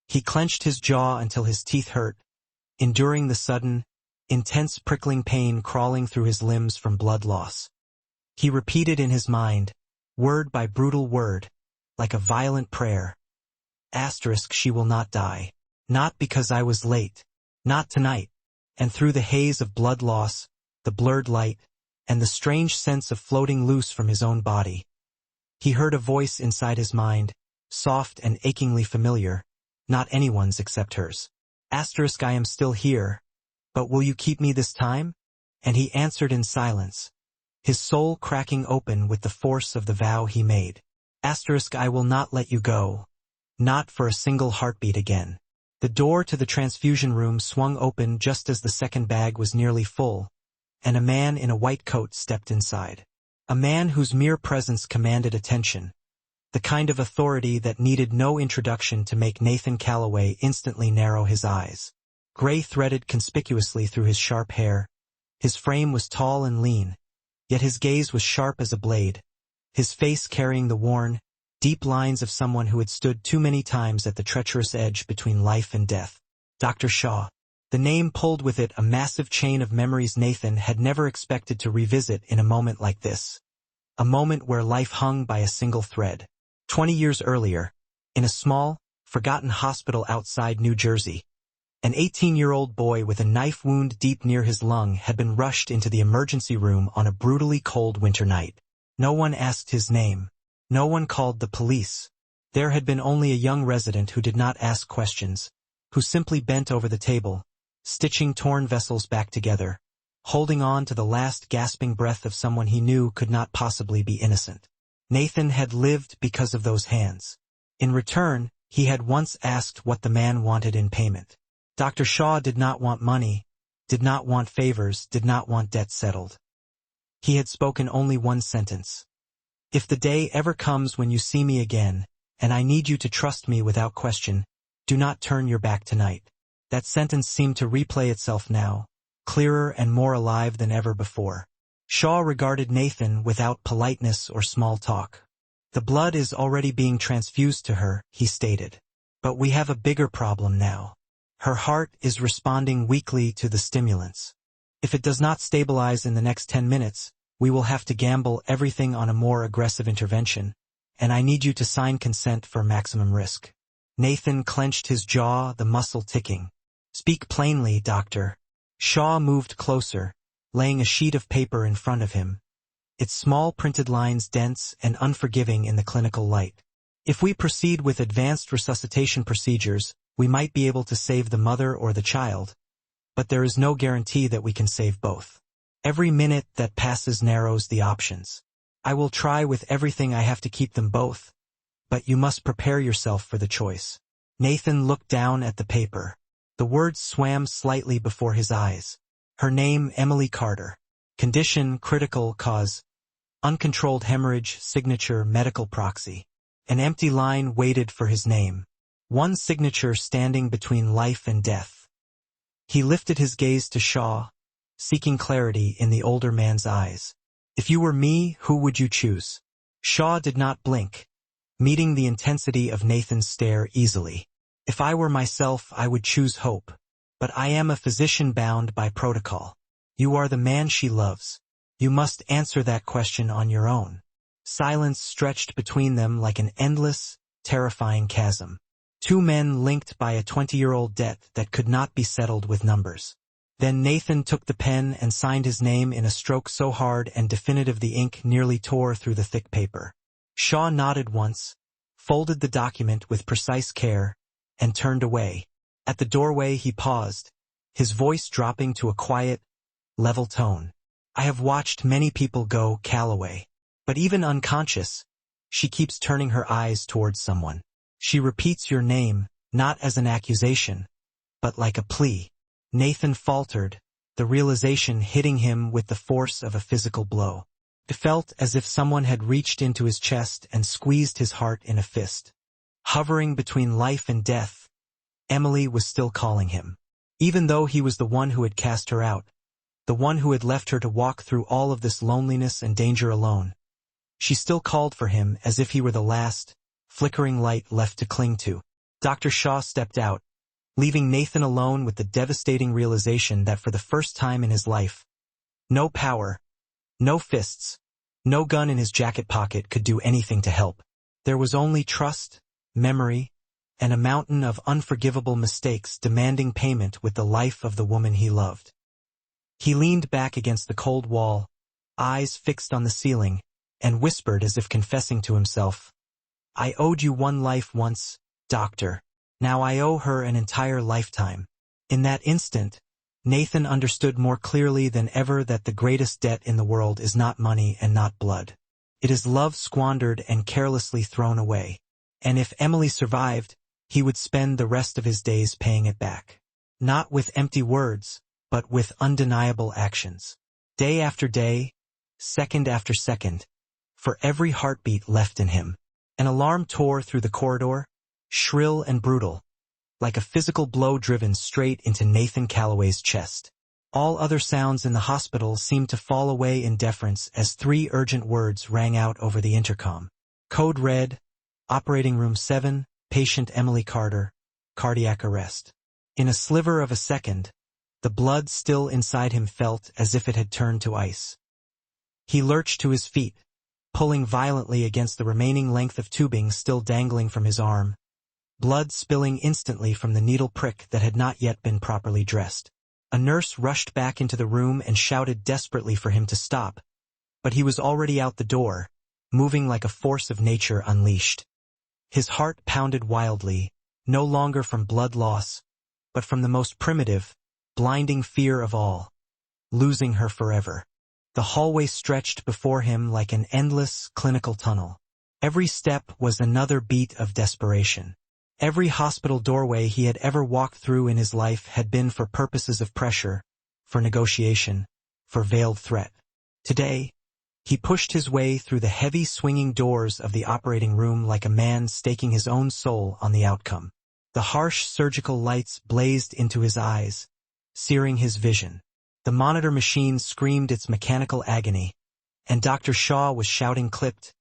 He clenched his jaw until his teeth hurt, enduring the sudden, intense prickling pain crawling through his limbs from blood loss. He repeated in his mind, word by brutal word, like a violent prayer, "She will not die. Not because I was late. Not tonight." And through the haze of blood loss, the blurred light, and the strange sense of floating loose from his own body, he heard a voice inside his mind, soft and achingly familiar, not anyone's except hers. "I am still here, but will you keep me this time?" And he answered in silence, his soul cracking open with the force of the vow he made. "I will not let you go. Not for a single heartbeat again." The door to the transfusion room swung open just as the second bag was nearly full, and a man in a white coat stepped inside. A man whose mere presence commanded attention, the kind of authority that needed no introduction to make Nathan Calloway instantly narrow his eyes. Gray threaded conspicuously through his sharp hair. His frame was tall and lean, yet his gaze was sharp as a blade, his face carrying the worn, deep lines of someone who had stood too many times at the treacherous edge between life and death. Dr. Shaw. The name pulled with it a massive chain of memories Nathan had never expected to revisit in a moment like this. A moment where life hung by a single thread. 20 years earlier, in a small, forgotten hospital outside New Jersey, An 18-year-old boy with a knife wound deep near his lung had been rushed into the emergency room on a brutally cold winter night. No one asked his name. No one called the police. There had been only a young resident who did not ask questions, who simply bent over the table, stitching torn vessels back together, holding on to the last gasping breath of someone he knew could not possibly be innocent. Nathan had lived because of those hands. In return, he had once asked what the man wanted in payment. Dr. Shaw did not want money, did not want favors, did not want debt settled. He had spoken only one sentence. If the day ever comes when you see me again, and I need you to trust me without question, do not turn your back tonight. That sentence seemed to replay itself now, clearer and more alive than ever before. Shaw regarded Nathan without politeness or small talk. The blood is already being transfused to her, he stated. But we have a bigger problem now. Her heart is responding weakly to the stimulants. If it does not stabilize in the next 10 minutes, we will have to gamble everything on a more aggressive intervention, and I need you to sign consent for maximum risk. Nathan clenched his jaw, the muscle ticking. Speak plainly, doctor. Shaw moved closer, laying a sheet of paper in front of him, its small printed lines dense and unforgiving in the clinical light. If we proceed with advanced resuscitation procedures, we might be able to save the mother or the child, but there is no guarantee that we can save both. Every minute that passes narrows the options. I will try with everything I have to keep them both, but you must prepare yourself for the choice. Nathan looked down at the paper. The words swam slightly before his eyes. Her name, Emily Carter. Condition, critical, cause, uncontrolled hemorrhage, signature, medical proxy. An empty line waited for his name. One signature standing between life and death. He lifted his gaze to Shaw, seeking clarity in the older man's eyes. If you were me, who would you choose? Shaw did not blink, meeting the intensity of Nathan's stare easily. If I were myself, I would choose hope. But I am a physician bound by protocol. You are the man she loves. You must answer that question on your own. Silence stretched between them like an endless, terrifying chasm. Two men linked by a 20-year-old debt that could not be settled with numbers. Then Nathan took the pen and signed his name in a stroke so hard and definitive the ink nearly tore through the thick paper. Shaw nodded once, folded the document with precise care, and turned away. At the doorway he paused, his voice dropping to a quiet, level tone. I have watched many people go Calloway. But even unconscious, she keeps turning her eyes towards someone. She repeats your name, not as an accusation, but like a plea. Nathan faltered, the realization hitting him with the force of a physical blow. It felt as if someone had reached into his chest and squeezed his heart in a fist. Hovering between life and death, Emily was still calling him. Even though he was the one who had cast her out, the one who had left her to walk through all of this loneliness and danger alone, she still called for him as if he were the last, flickering light left to cling to. Dr. Shaw stepped out, leaving Nathan alone with the devastating realization that for the first time in his life, no power, no fists, no gun in his jacket pocket could do anything to help. There was only trust, memory, and a mountain of unforgivable mistakes demanding payment with the life of the woman he loved. He leaned back against the cold wall, eyes fixed on the ceiling, and whispered as if confessing to himself, I owed you one life once, doctor. Now I owe her an entire lifetime. In that instant, Nathan understood more clearly than ever that the greatest debt in the world is not money and not blood. It is love squandered and carelessly thrown away. And if Emily survived, he would spend the rest of his days paying it back. Not with empty words, but with undeniable actions. Day after day, second after second, for every heartbeat left in him. An alarm tore through the corridor, shrill and brutal, like a physical blow driven straight into Nathan Calloway's chest. All other sounds in the hospital seemed to fall away in deference as 3 urgent words rang out over the intercom. Code red, Operating Room 7, Patient Emily Carter, cardiac arrest. In a sliver of a second, the blood still inside him felt as if it had turned to ice. He lurched to his feet, pulling violently against the remaining length of tubing still dangling from his arm, blood spilling instantly from the needle prick that had not yet been properly dressed. A nurse rushed back into the room and shouted desperately for him to stop, but he was already out the door, moving like a force of nature unleashed. His heart pounded wildly, no longer from blood loss, but from the most primitive, blinding fear of all, losing her forever. The hallway stretched before him like an endless, clinical tunnel. Every step was another beat of desperation. Every hospital doorway he had ever walked through in his life had been for purposes of pressure, for negotiation, for veiled threat. Today, he pushed his way through the heavy swinging doors of the operating room like a man staking his own soul on the outcome. The harsh surgical lights blazed into his eyes, searing his vision. The monitor machine screamed its mechanical agony, and Dr. Shaw was shouting clipped,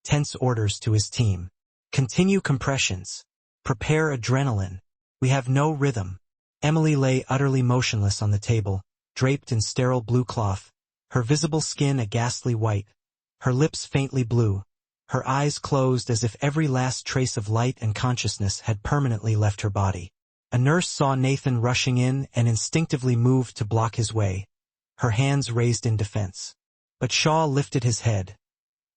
tense orders to his team. Continue compressions. Prepare adrenaline. We have no rhythm. Emily lay utterly motionless on the table, draped in sterile blue cloth, her visible skin a ghastly white, her lips faintly blue, her eyes closed as if every last trace of light and consciousness had permanently left her body. A nurse saw Nathan rushing in and instinctively moved to block his way, her hands raised in defense. But Shaw lifted his head,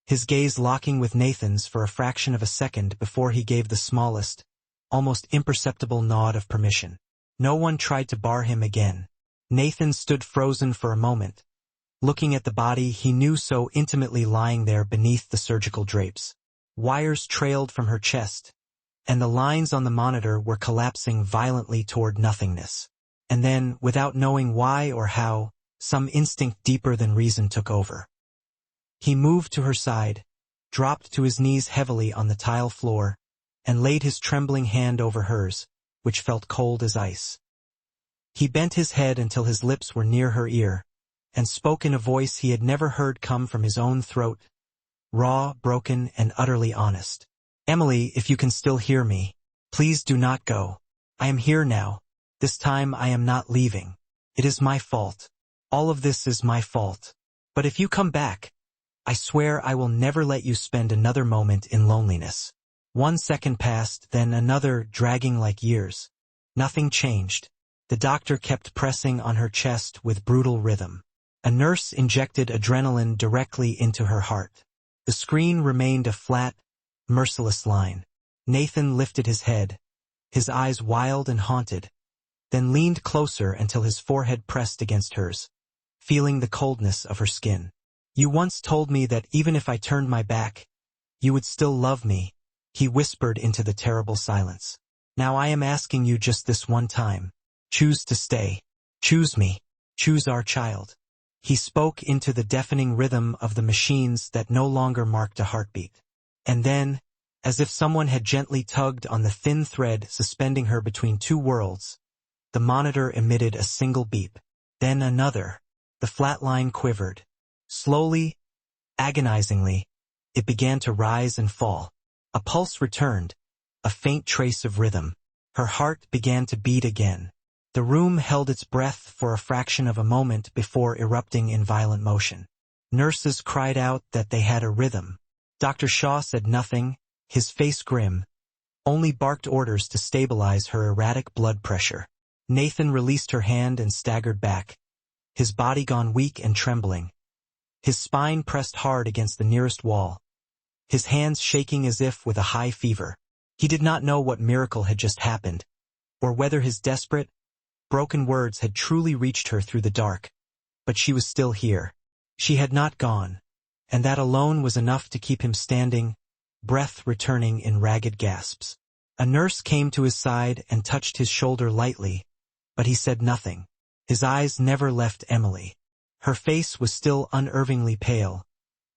his gaze locking with Nathan's for a fraction of a second before he gave the smallest, almost imperceptible nod of permission. No one tried to bar him again. Nathan stood frozen for a moment, looking at the body he knew so intimately lying there beneath the surgical drapes. Wires trailed from her chest, and the lines on the monitor were collapsing violently toward nothingness. And then, without knowing why or how, some instinct deeper than reason took over. He moved to her side, dropped to his knees heavily on the tile floor, and laid his trembling hand over hers, which felt cold as ice. He bent his head until his lips were near her ear, and spoke in a voice he had never heard come from his own throat, raw, broken, and utterly honest. Emily, if you can still hear me, please do not go. I am here now. This time I am not leaving. It is my fault. All of this is my fault. But if you come back, I swear I will never let you spend another moment in loneliness. 1 second passed, then another, dragging like years. Nothing changed. The doctor kept pressing on her chest with brutal rhythm. A nurse injected adrenaline directly into her heart. The screen remained a flat, merciless line. Nathan lifted his head, his eyes wild and haunted, then leaned closer until his forehead pressed against hers, feeling the coldness of her skin. You once told me that even if I turned my back, you would still love me, he whispered into the terrible silence. Now I am asking you just this one time. Choose to stay. Choose me. Choose our child. He spoke into the deafening rhythm of the machines that no longer marked a heartbeat. And then, as if someone had gently tugged on the thin thread suspending her between two worlds, the monitor emitted a single beep. Then another. The flat line quivered. Slowly, agonizingly, it began to rise and fall. A pulse returned, a faint trace of rhythm. Her heart began to beat again. The room held its breath for a fraction of a moment before erupting in violent motion. Nurses cried out that they had a rhythm. Dr. Shaw said nothing, his face grim, only barked orders to stabilize her erratic blood pressure. Nathan released her hand and staggered back, his body gone weak and trembling. His spine pressed hard against the nearest wall, his hands shaking as if with a high fever. He did not know what miracle had just happened, or whether his desperate, broken words had truly reached her through the dark, but she was still here. She had not gone, and that alone was enough to keep him standing, breath returning in ragged gasps. A nurse came to his side and touched his shoulder lightly, but he said nothing. His eyes never left Emily. Her face was still unervingly pale,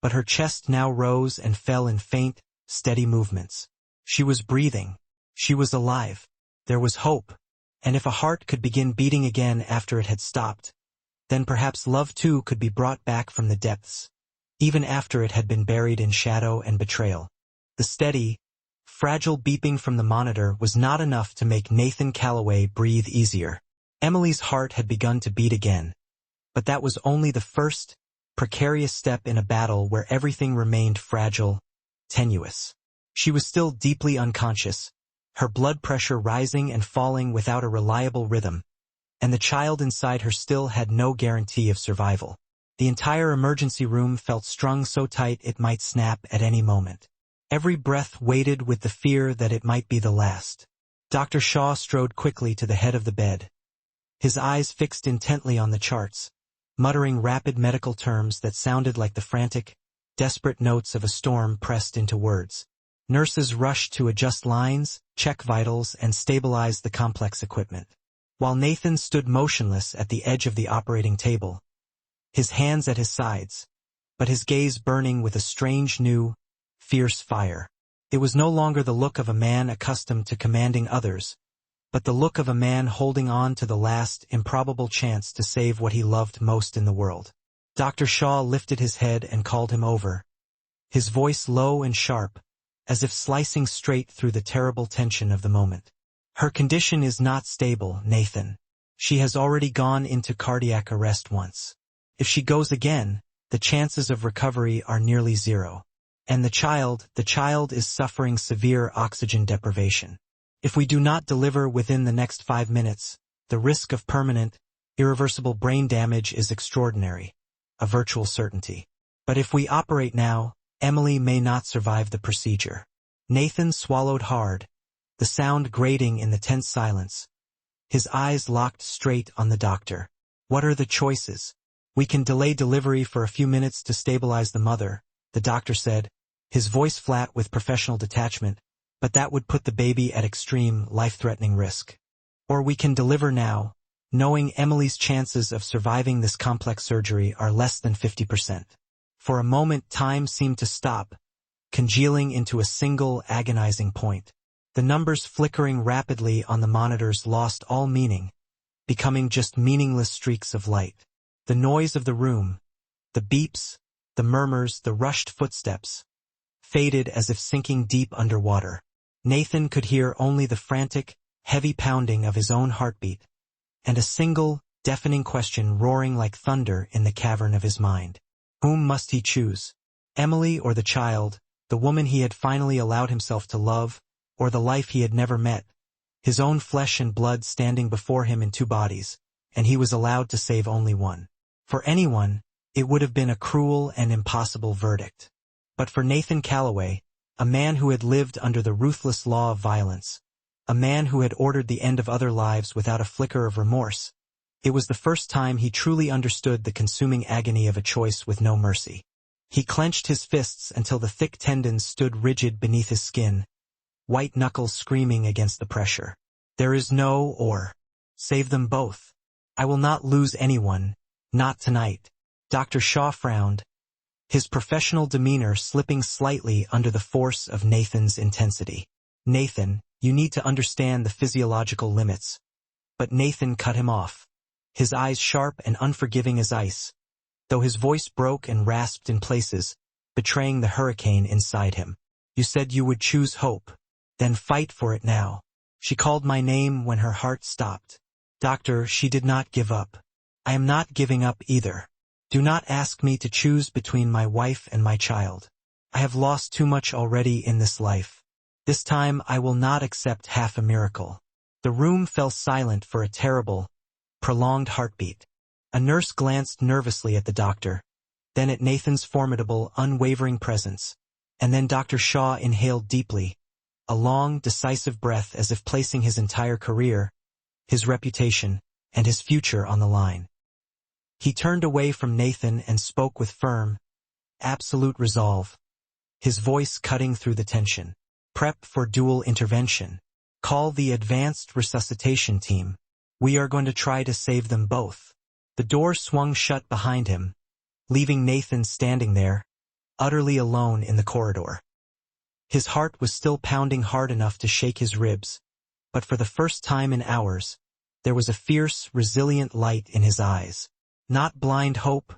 but her chest now rose and fell in faint, steady movements. She was breathing. She was alive. There was hope, and if a heart could begin beating again after it had stopped, then perhaps love too could be brought back from the depths, even after it had been buried in shadow and betrayal. The steady, fragile beeping from the monitor was not enough to make Nathan Calloway breathe easier. Emily's heart had begun to beat again, but that was only the first, precarious step in a battle where everything remained fragile, tenuous. She was still deeply unconscious, her blood pressure rising and falling without a reliable rhythm, and the child inside her still had no guarantee of survival. The entire emergency room felt strung so tight it might snap at any moment. Every breath waited with the fear that it might be the last. Dr. Shaw strode quickly to the head of the bed, his eyes fixed intently on the charts, muttering rapid medical terms that sounded like the frantic, desperate notes of a storm pressed into words. Nurses rushed to adjust lines, check vitals, and stabilize the complex equipment. While Nathan stood motionless at the edge of the operating table, his hands at his sides, but his gaze burning with a strange new, fierce fire. It was no longer the look of a man accustomed to commanding others, but the look of a man holding on to the last, improbable chance to save what he loved most in the world. Dr. Shaw lifted his head and called him over, his voice low and sharp, as if slicing straight through the terrible tension of the moment. Her condition is not stable, Nathan. She has already gone into cardiac arrest once. If she goes again, the chances of recovery are nearly zero. And the child is suffering severe oxygen deprivation. If we do not deliver within the next 5 minutes, the risk of permanent, irreversible brain damage is extraordinary, a virtual certainty. But if we operate now, Emily may not survive the procedure. Nathan swallowed hard, the sound grating in the tense silence. His eyes locked straight on the doctor. What are the choices? We can delay delivery for a few minutes to stabilize the mother, the doctor said, his voice flat with professional detachment, but that would put the baby at extreme, life-threatening risk. Or we can deliver now, knowing Emily's chances of surviving this complex surgery are less than 50%. For a moment time seemed to stop, congealing into a single agonizing point. The numbers flickering rapidly on the monitors lost all meaning, becoming just meaningless streaks of light. The noise of the room, the beeps, the murmurs, the rushed footsteps, faded as if sinking deep underwater. Nathan could hear only the frantic, heavy pounding of his own heartbeat, and a single, deafening question roaring like thunder in the cavern of his mind. Whom must he choose? Emily or the child, the woman he had finally allowed himself to love, or the life he had never met? His own flesh and blood standing before him in 2 bodies, and he was allowed to save only one. For anyone, it would have been a cruel and impossible verdict. But for Nathan Calloway, a man who had lived under the ruthless law of violence, a man who had ordered the end of other lives without a flicker of remorse, it was the first time he truly understood the consuming agony of a choice with no mercy. He clenched his fists until the thick tendons stood rigid beneath his skin, white knuckles screaming against the pressure. There is no or. Save them both. I will not lose anyone, not tonight. Dr. Shaw frowned, his professional demeanor slipping slightly under the force of Nathan's intensity. Nathan, you need to understand the physiological limits. But Nathan cut him off, his eyes sharp and unforgiving as ice, though his voice broke and rasped in places, betraying the hurricane inside him. You said you would choose hope. Then fight for it now. She called my name when her heart stopped. Doctor, she did not give up. I am not giving up either. Do not ask me to choose between my wife and my child. I have lost too much already in this life. This time I will not accept half a miracle. The room fell silent for a terrible, prolonged heartbeat. A nurse glanced nervously at the doctor, then at Nathan's formidable, unwavering presence, and then Dr. Shaw inhaled deeply, a long, decisive breath as if placing his entire career, his reputation, and his future on the line. He turned away from Nathan and spoke with firm, absolute resolve, his voice cutting through the tension. Prep for dual intervention. Call the advanced resuscitation team. We are going to try to save them both. The door swung shut behind him, leaving Nathan standing there, utterly alone in the corridor. His heart was still pounding hard enough to shake his ribs, but for the first time in hours, there was a fierce, resilient light in his eyes. Not blind hope,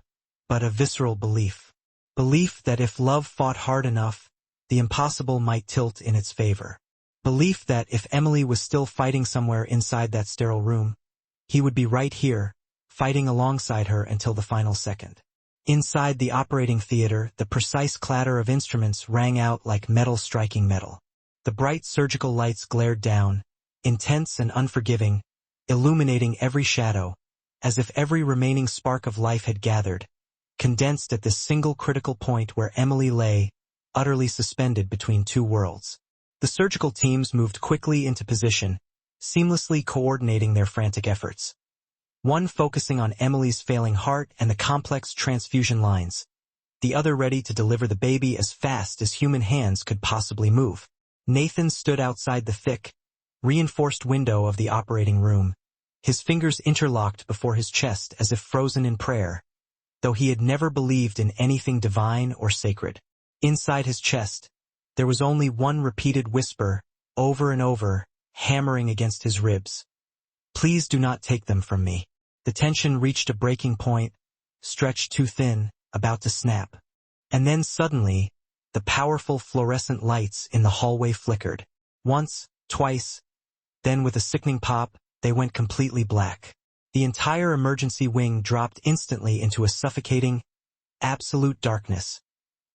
but a visceral belief. Belief that if love fought hard enough, the impossible might tilt in its favor. Belief that if Emily was still fighting somewhere inside that sterile room, he would be right here, fighting alongside her until the final second. Inside the operating theater, the precise clatter of instruments rang out like metal striking metal. The bright surgical lights glared down, intense and unforgiving, illuminating every shadow, as if every remaining spark of life had gathered, condensed at this single critical point where Emily lay, utterly suspended between two worlds. The surgical teams moved quickly into position, seamlessly coordinating their frantic efforts. One focusing on Emily's failing heart and the complex transfusion lines, the other ready to deliver the baby as fast as human hands could possibly move. Nathan stood outside the thick, reinforced window of the operating room, his fingers interlocked before his chest as if frozen in prayer, though he had never believed in anything divine or sacred. Inside his chest, there was only one repeated whisper, over and over, hammering against his ribs. Please do not take them from me. The tension reached a breaking point, stretched too thin, about to snap. And then suddenly, the powerful fluorescent lights in the hallway flickered. Once, twice, then with a sickening pop, they went completely black. The entire emergency wing dropped instantly into a suffocating, absolute darkness,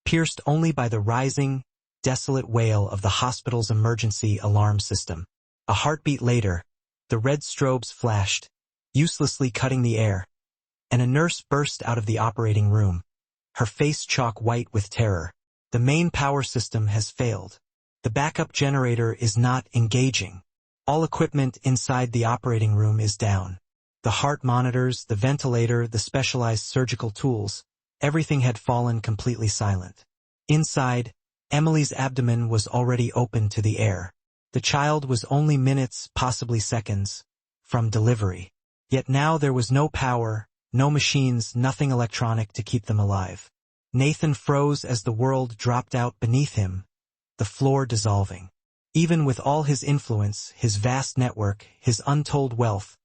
pierced only by the rising, desolate wail of the hospital's emergency alarm system. A heartbeat later, the red strobes flashed, uselessly cutting the air, and a nurse burst out of the operating room, her face chalk white with terror. The main power system has failed. The backup generator is not engaging. All equipment inside the operating room is down. The heart monitors, the ventilator, the specialized surgical tools, everything had fallen completely silent. Inside, Emily's abdomen was already open to the air. The child was only minutes, possibly seconds, from delivery. Yet now there was no power, no machines, nothing electronic to keep them alive. Nathan froze as the world dropped out beneath him, the floor dissolving. Even with all his influence, his vast network, his untold wealth,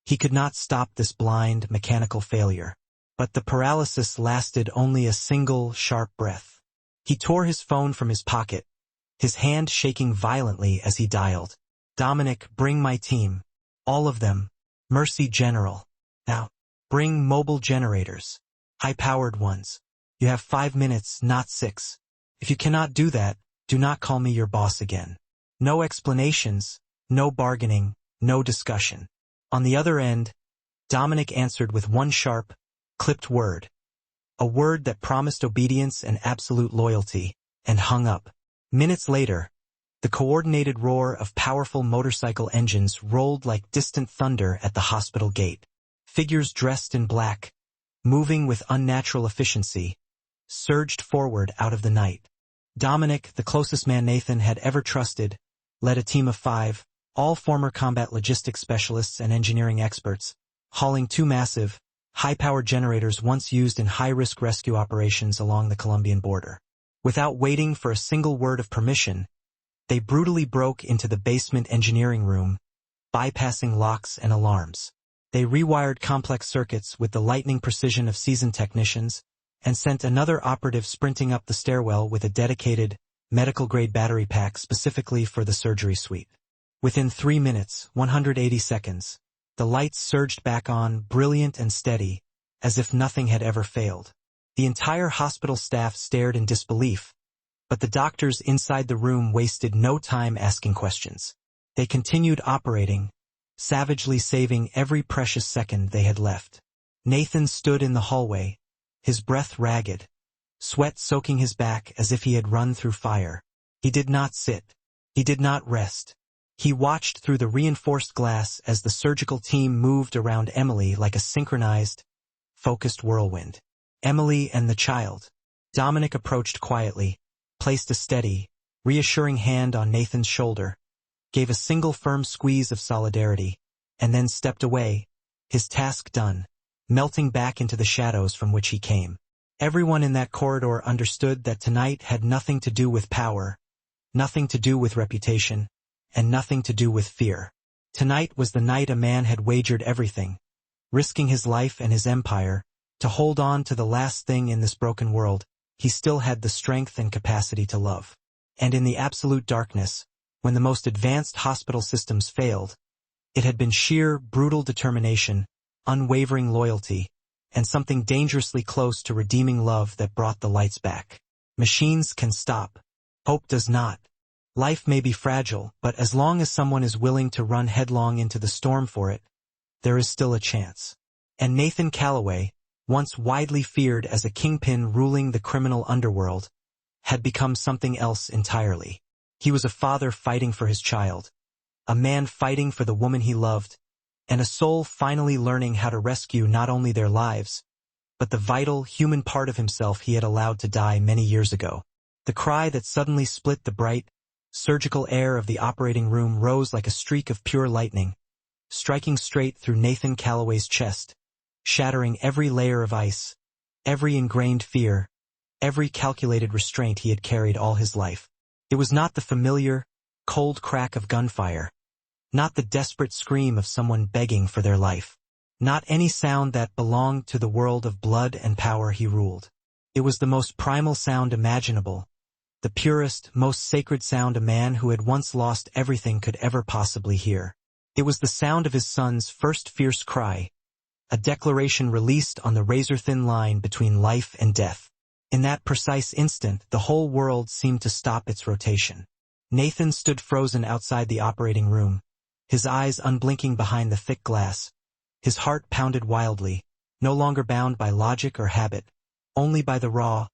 he could not stop this blind, mechanical failure. But the paralysis lasted only a single, sharp breath. He tore his phone from his pocket, his hand shaking violently as he dialed. Dominic, bring my team. All of them. Mercy General. Now, bring mobile generators. High-powered ones. You have 5 minutes, not 6. If you cannot do that, do not call me your boss again. No explanations, no bargaining, no discussion. On the other end, Dominic answered with one sharp, clipped word. A word that promised obedience and absolute loyalty, and hung up. Minutes later, the coordinated roar of powerful motorcycle engines rolled like distant thunder at the hospital gate. Figures dressed in black, moving with unnatural efficiency, surged forward out of the night. Dominic, the closest man Nathan had ever trusted, led a team of 5, all former combat logistics specialists and engineering experts, hauling 2 massive, high-powered generators once used in high-risk rescue operations along the Colombian border. Without waiting for a single word of permission, they brutally broke into the basement engineering room, bypassing locks and alarms. They rewired complex circuits with the lightning precision of seasoned technicians, and sent another operative sprinting up the stairwell with a dedicated, medical-grade battery pack specifically for the surgery suite. Within 3 minutes, 180 seconds, the lights surged back on, brilliant and steady, as if nothing had ever failed. The entire hospital staff stared in disbelief, but the doctors inside the room wasted no time asking questions. They continued operating, savagely saving every precious second they had left. Nathan stood in the hallway, his breath ragged, sweat soaking his back as if he had run through fire. He did not sit. He did not rest. He watched through the reinforced glass as the surgical team moved around Emily like a synchronized, focused whirlwind. Emily and the child. Dominic approached quietly, placed a steady, reassuring hand on Nathan's shoulder, gave a single firm squeeze of solidarity, and then stepped away, his task done, melting back into the shadows from which he came. Everyone in that corridor understood that tonight had nothing to do with power, nothing to do with reputation, and nothing to do with fear. Tonight was the night a man had wagered everything, risking his life and his empire, to hold on to the last thing in this broken world he still had the strength and capacity to love. And in the absolute darkness, when the most advanced hospital systems failed, it had been sheer, brutal determination, unwavering loyalty, and something dangerously close to redeeming love that brought the lights back. Machines can stop. Hope does not. Life may be fragile, but as long as someone is willing to run headlong into the storm for it, there is still a chance. And Nathan Calloway, once widely feared as a kingpin ruling the criminal underworld, had become something else entirely. He was a father fighting for his child, a man fighting for the woman he loved, and a soul finally learning how to rescue not only their lives, but the vital, human part of himself he had allowed to die many years ago. The cry that suddenly split the bright, surgical air of the operating room rose like a streak of pure lightning, striking straight through Nathan Calloway's chest, shattering every layer of ice, every ingrained fear, every calculated restraint he had carried all his life. It was not the familiar, cold crack of gunfire, not the desperate scream of someone begging for their life, not any sound that belonged to the world of blood and power he ruled. It was the most primal sound imaginable, the purest, most sacred sound a man who had once lost everything could ever possibly hear. It was the sound of his son's first fierce cry, a declaration released on the razor-thin line between life and death. In that precise instant, the whole world seemed to stop its rotation. Nathan stood frozen outside the operating room, his eyes unblinking behind the thick glass. His heart pounded wildly, no longer bound by logic or habit, only by the raw,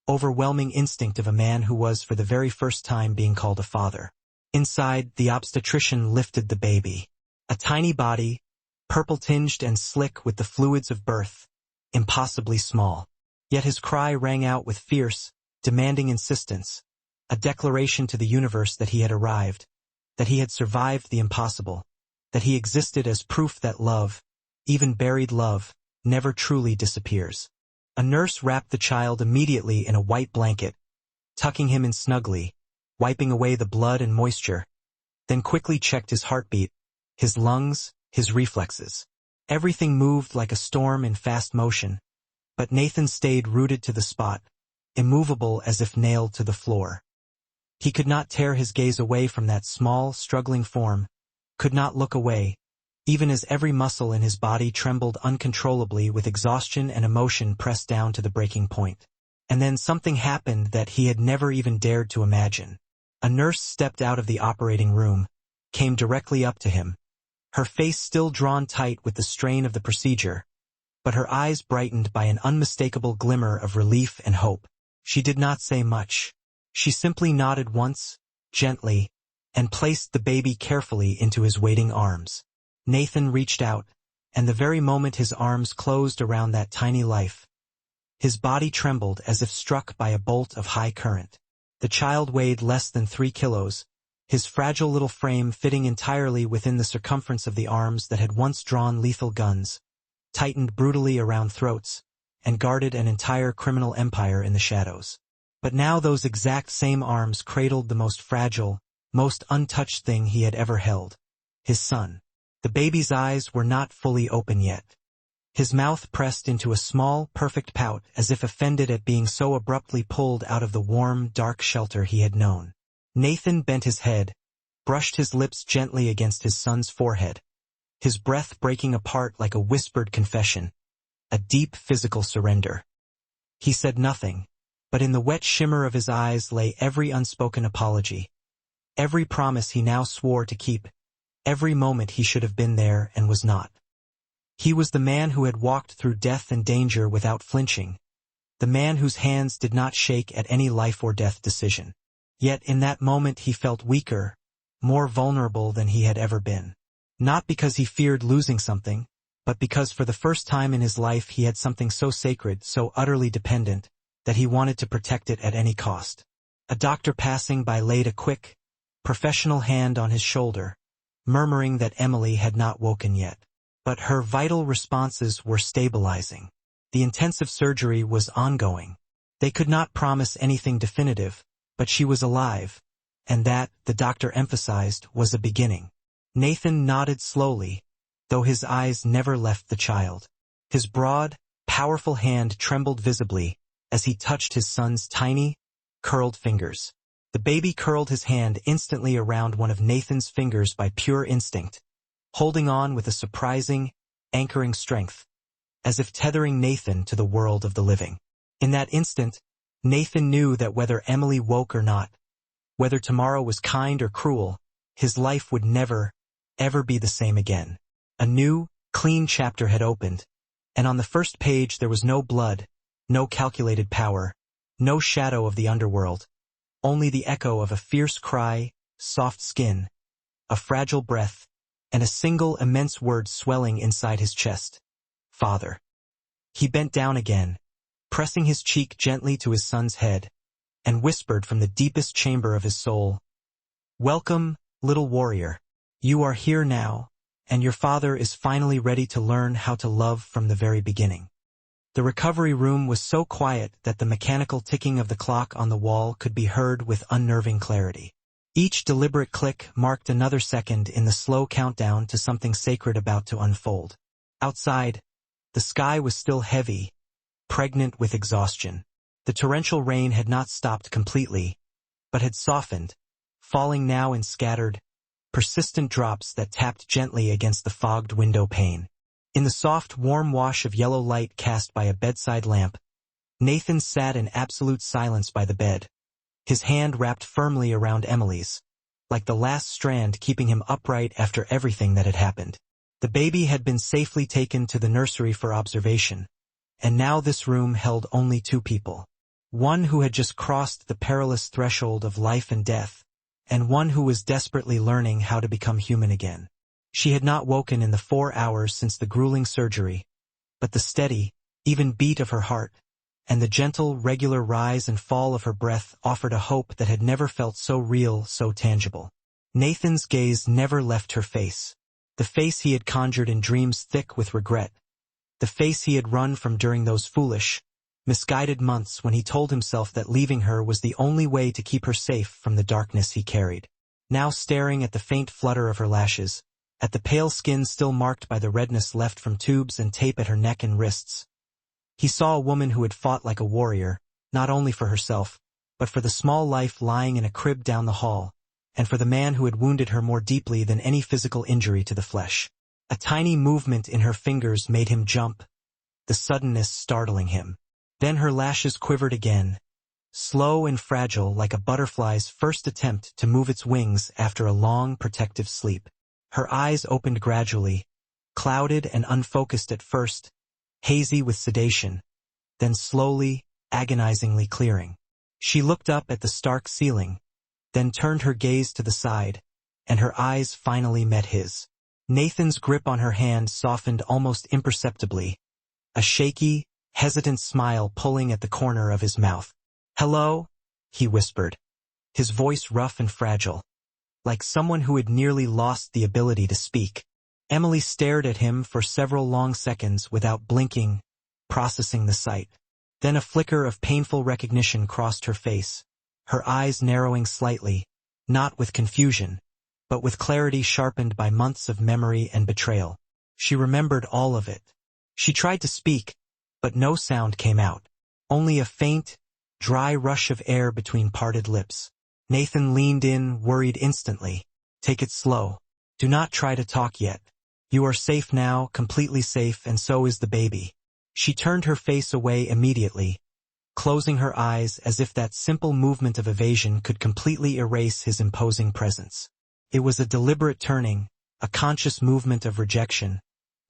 overwhelming instinct of a man who was for the very first time being called a father. Inside, the obstetrician lifted the baby. A tiny body, purple-tinged and slick with the fluids of birth, impossibly small. Yet his cry rang out with fierce, demanding insistence, a declaration to the universe that he had arrived, that he had survived the impossible, that he existed as proof that love, even buried love, never truly disappears. A nurse wrapped the child immediately in a white blanket, tucking him in snugly, wiping away the blood and moisture, then quickly checked his heartbeat, his lungs, his reflexes. Everything moved like a storm in fast motion, but Nathan stayed rooted to the spot, immovable as if nailed to the floor. He could not tear his gaze away from that small, struggling form, could not look away, even as every muscle in his body trembled uncontrollably with exhaustion and emotion pressed down to the breaking point. And then something happened that he had never even dared to imagine. A nurse stepped out of the operating room, came directly up to him, her face still drawn tight with the strain of the procedure, but her eyes brightened by an unmistakable glimmer of relief and hope. She did not say much. She simply nodded once, gently, and placed the baby carefully into his waiting arms. Nathan reached out, and the very moment his arms closed around that tiny life, his body trembled as if struck by a bolt of high current. The child weighed less than 3 kilos, his fragile little frame fitting entirely within the circumference of the arms that had once drawn lethal guns, tightened brutally around throats, and guarded an entire criminal empire in the shadows. But now those exact same arms cradled the most fragile, most untouched thing he had ever held, his son. The baby's eyes were not fully open yet. His mouth pressed into a small, perfect pout as if offended at being so abruptly pulled out of the warm, dark shelter he had known. Nathan bent his head, brushed his lips gently against his son's forehead, his breath breaking apart like a whispered confession, a deep physical surrender. He said nothing, but in the wet shimmer of his eyes lay every unspoken apology, every promise he now swore to keep, every moment he should have been there and was not. He was the man who had walked through death and danger without flinching, the man whose hands did not shake at any life or death decision. Yet in that moment he felt weaker, more vulnerable than he had ever been. Not because he feared losing something, but because for the first time in his life he had something so sacred, so utterly dependent, that he wanted to protect it at any cost. A doctor passing by laid a quick, professional hand on his shoulder, murmuring that Emily had not woken yet. But her vital responses were stabilizing. The intensive surgery was ongoing. They could not promise anything definitive, but she was alive, and that, the doctor emphasized, was a beginning. Nathan nodded slowly, though his eyes never left the child. His broad, powerful hand trembled visibly as he touched his son's tiny, curled fingers. The baby curled his hand instantly around one of Nathan's fingers by pure instinct, holding on with a surprising, anchoring strength, as if tethering Nathan to the world of the living. In that instant, Nathan knew that whether Emily woke or not, Whether tomorrow was kind or cruel, his life would never, ever be the same again. A new, clean chapter had opened, and on the first page there was no blood, no calculated power, no shadow of the underworld, only the echo of a fierce cry, soft skin, a fragile breath, and a single immense word swelling inside his chest. Father. He bent down again, pressing his cheek gently to his son's head, and whispered from the deepest chamber of his soul, "Welcome, little warrior. You are here now, and your father is finally ready to learn how to love from the very beginning." The recovery room was so quiet that the mechanical ticking of the clock on the wall could be heard with unnerving clarity. Each deliberate click marked another second in the slow countdown to something sacred about to unfold. Outside, the sky was still heavy, pregnant with exhaustion. The torrential rain had not stopped completely, but had softened, falling now in scattered, persistent drops that tapped gently against the fogged window pane. In the soft, warm wash of yellow light cast by a bedside lamp, Nathan sat in absolute silence by the bed, his hand wrapped firmly around Emily's, like the last strand keeping him upright after everything that had happened. The baby had been safely taken to the nursery for observation, and now this room held only two people. One who had just crossed the perilous threshold of life and death, and one who was desperately learning how to become human again. She had not woken in the 4 hours since the grueling surgery, but the steady, even beat of her heart, and the gentle, regular rise and fall of her breath offered a hope that had never felt so real, so tangible. Nathan's gaze never left her face, the face he had conjured in dreams thick with regret, the face he had run from during those foolish, misguided months when he told himself that leaving her was the only way to keep her safe from the darkness he carried. Now staring at the faint flutter of her lashes, at the pale skin still marked by the redness left from tubes and tape at her neck and wrists, he saw a woman who had fought like a warrior, not only for herself, but for the small life lying in a crib down the hall, and for the man who had wounded her more deeply than any physical injury to the flesh. A tiny movement in her fingers made him jump, the suddenness startling him. Then her lashes quivered again, slow and fragile like a butterfly's first attempt to move its wings after a long, protective sleep. Her eyes opened gradually, clouded and unfocused at first, hazy with sedation, then slowly, agonizingly clearing. She looked up at the stark ceiling, then turned her gaze to the side, and her eyes finally met his. Nathan's grip on her hand softened almost imperceptibly, a shaky, hesitant smile pulling at the corner of his mouth. "Hello?" he whispered, his voice rough and fragile, like someone who had nearly lost the ability to speak. Emily stared at him for several long seconds without blinking, processing the sight. Then a flicker of painful recognition crossed her face, her eyes narrowing slightly, not with confusion, but with clarity sharpened by months of memory and betrayal. She remembered all of it. She tried to speak, but no sound came out, only a faint, dry rush of air between parted lips. Nathan leaned in, worried instantly. "Take it slow. Do not try to talk yet. You are safe now, completely safe, and so is the baby." She turned her face away immediately, closing her eyes as if that simple movement of evasion could completely erase his imposing presence. It was a deliberate turning, a conscious movement of rejection,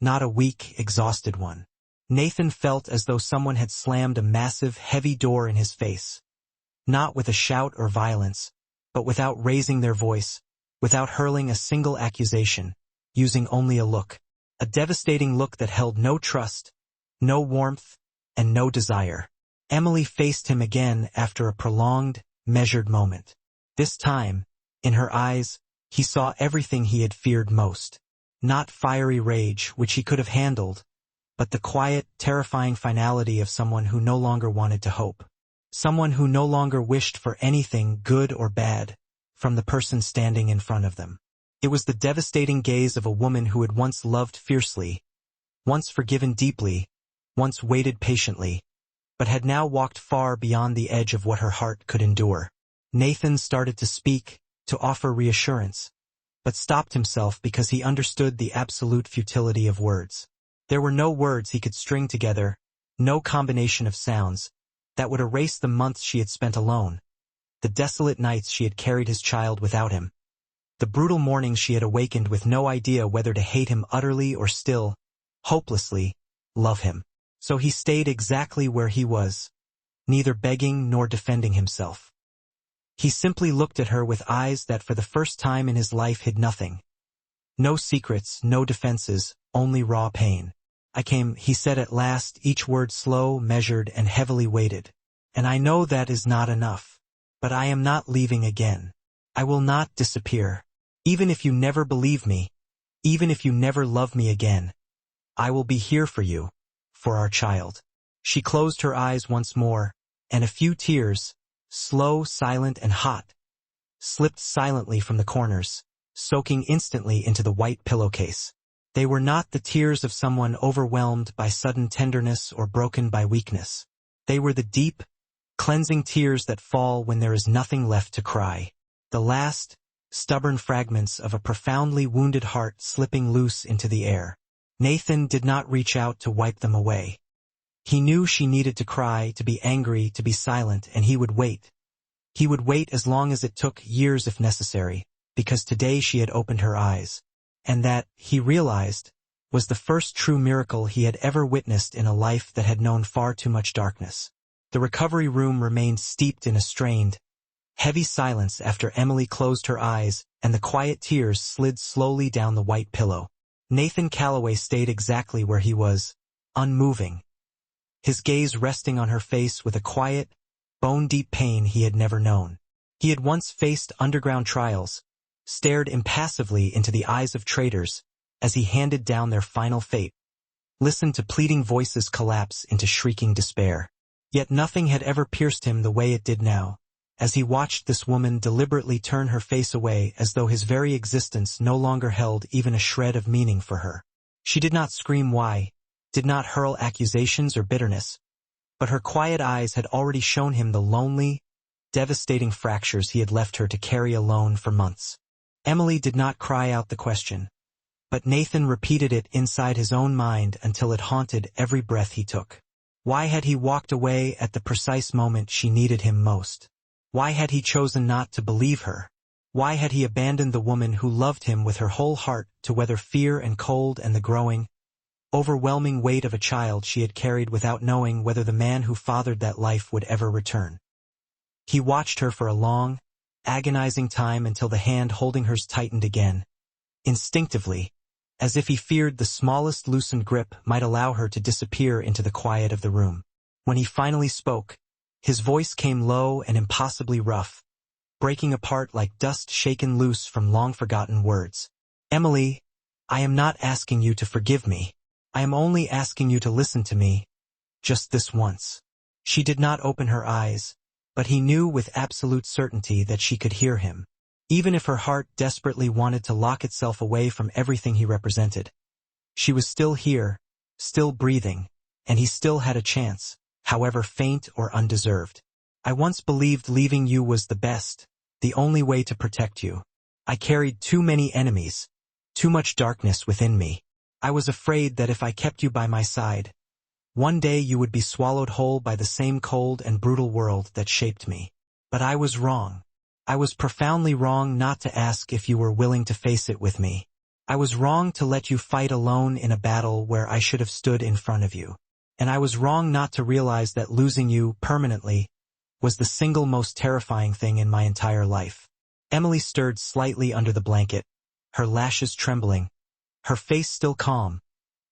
not a weak, exhausted one. Nathan felt as though someone had slammed a massive, heavy door in his face. Not with a shout or violence, but without raising their voice, without hurling a single accusation, using only a look. A devastating look that held no trust, no warmth, and no desire. Emily faced him again after a prolonged, measured moment. This time, in her eyes, he saw everything he had feared most. Not fiery rage, which he could have handled, but the quiet, terrifying finality of someone who no longer wanted to hope. Someone who no longer wished for anything, good or bad, from the person standing in front of them. It was the devastating gaze of a woman who had once loved fiercely, once forgiven deeply, once waited patiently, but had now walked far beyond the edge of what her heart could endure. Nathan started to speak, to offer reassurance, but stopped himself because he understood the absolute futility of words. There were no words he could string together, no combination of sounds, that would erase the months she had spent alone, the desolate nights she had carried his child without him, the brutal mornings she had awakened with no idea whether to hate him utterly or still, hopelessly, love him. So he stayed exactly where he was, neither begging nor defending himself. He simply looked at her with eyes that for the first time in his life hid nothing. No secrets, no defenses, only raw pain. "I came," he said at last, each word slow, measured, and heavily weighted. "And I know that is not enough. But I am not leaving again. I will not disappear. Even if you never believe me, even if you never love me again, I will be here for you, for our child." She closed her eyes once more, and a few tears, slow, silent, and hot, slipped silently from the corners, soaking instantly into the white pillowcase. They were not the tears of someone overwhelmed by sudden tenderness or broken by weakness. They were the deep, cleansing tears that fall when there is nothing left to cry. The last, stubborn fragments of a profoundly wounded heart slipping loose into the air. Nathan did not reach out to wipe them away. He knew she needed to cry, to be angry, to be silent, and he would wait. He would wait as long as it took, years if necessary, because today she had opened her eyes. And that, he realized, was the first true miracle he had ever witnessed in a life that had known far too much darkness. The recovery room remained steeped in a strained, heavy silence after Emily closed her eyes and the quiet tears slid slowly down the white pillow. Nathan Calloway stayed exactly where he was, unmoving, his gaze resting on her face with a quiet, bone-deep pain he had never known. He had once faced underground trials, stared impassively into the eyes of traitors as he handed down their final fate, listened to pleading voices collapse into shrieking despair. Yet nothing had ever pierced him the way it did now, as he watched this woman deliberately turn her face away as though his very existence no longer held even a shred of meaning for her. She did not scream why, did not hurl accusations or bitterness, but her quiet eyes had already shown him the lonely, devastating fractures he had left her to carry alone for months. Emily did not cry out the question, but Nathan repeated it inside his own mind until it haunted every breath he took. Why had he walked away at the precise moment she needed him most? Why had he chosen not to believe her? Why had he abandoned the woman who loved him with her whole heart to weather fear and cold and the growing, overwhelming weight of a child she had carried without knowing whether the man who fathered that life would ever return? He watched her for a long, agonizing time until the hand holding hers tightened again, instinctively, as if he feared the smallest loosened grip might allow her to disappear into the quiet of the room. When he finally spoke, his voice came low and impossibly rough, breaking apart like dust shaken loose from long-forgotten words. "Emily, I am not asking you to forgive me. I am only asking you to listen to me, just this once." She did not open her eyes, but he knew with absolute certainty that she could hear him, even if her heart desperately wanted to lock itself away from everything he represented. She was still here, still breathing, and he still had a chance, however faint or undeserved. "I once believed leaving you was the best, the only way to protect you. I carried too many enemies, too much darkness within me. I was afraid that if I kept you by my side, one day you would be swallowed whole by the same cold and brutal world that shaped me. But I was wrong. I was profoundly wrong not to ask if you were willing to face it with me. I was wrong to let you fight alone in a battle where I should have stood in front of you. And I was wrong not to realize that losing you permanently was the single most terrifying thing in my entire life." Emily stirred slightly under the blanket, her lashes trembling, her face still calm,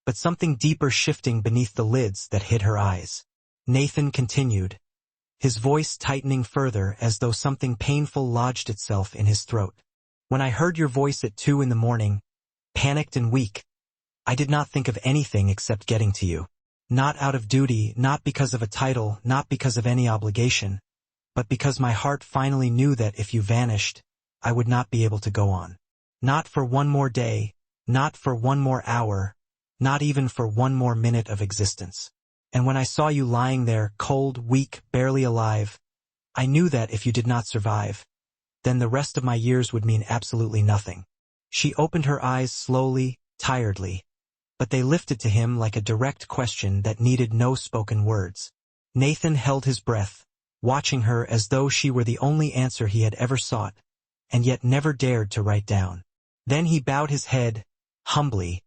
but something deeper shifting beneath the lids that hid her eyes. Nathan continued, his voice tightening further as though something painful lodged itself in his throat. "When I heard your voice at 2 in the morning, panicked and weak, I did not think of anything except getting to you. Not out of duty, not because of a title, not because of any obligation, but because my heart finally knew that if you vanished, I would not be able to go on. Not for one more day, not for one more hour, not even for one more minute of existence. And when I saw you lying there, cold, weak, barely alive, I knew that if you did not survive, then the rest of my years would mean absolutely nothing." She opened her eyes slowly, tiredly, but they lifted to him like a direct question that needed no spoken words. Nathan held his breath, watching her as though she were the only answer he had ever sought, and yet never dared to write down. Then he bowed his head, humbly,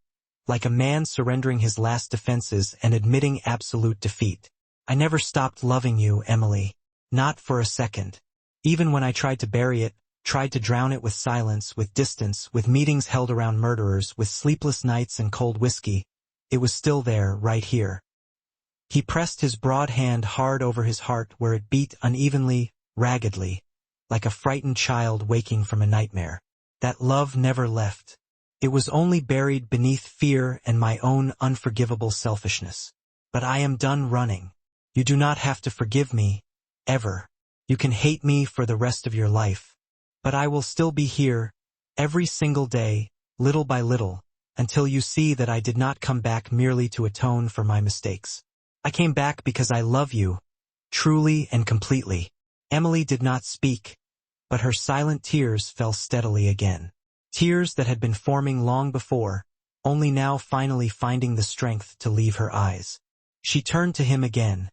like a man surrendering his last defenses and admitting absolute defeat. I never stopped loving you, Emily. Not for a second. Even when I tried to bury it, tried to drown it with silence, with distance, with meetings held around murderers, with sleepless nights and cold whiskey, it was still there, right here. He pressed his broad hand hard over his heart where it beat unevenly, raggedly, like a frightened child waking from a nightmare. That love never left. It was only buried beneath fear and my own unforgivable selfishness. But I am done running. You do not have to forgive me, ever. You can hate me for the rest of your life. But I will still be here, every single day, little by little, until you see that I did not come back merely to atone for my mistakes. I came back because I love you, truly and completely. Emily did not speak, but her silent tears fell steadily again. Tears that had been forming long before, only now finally finding the strength to leave her eyes. She turned to him again,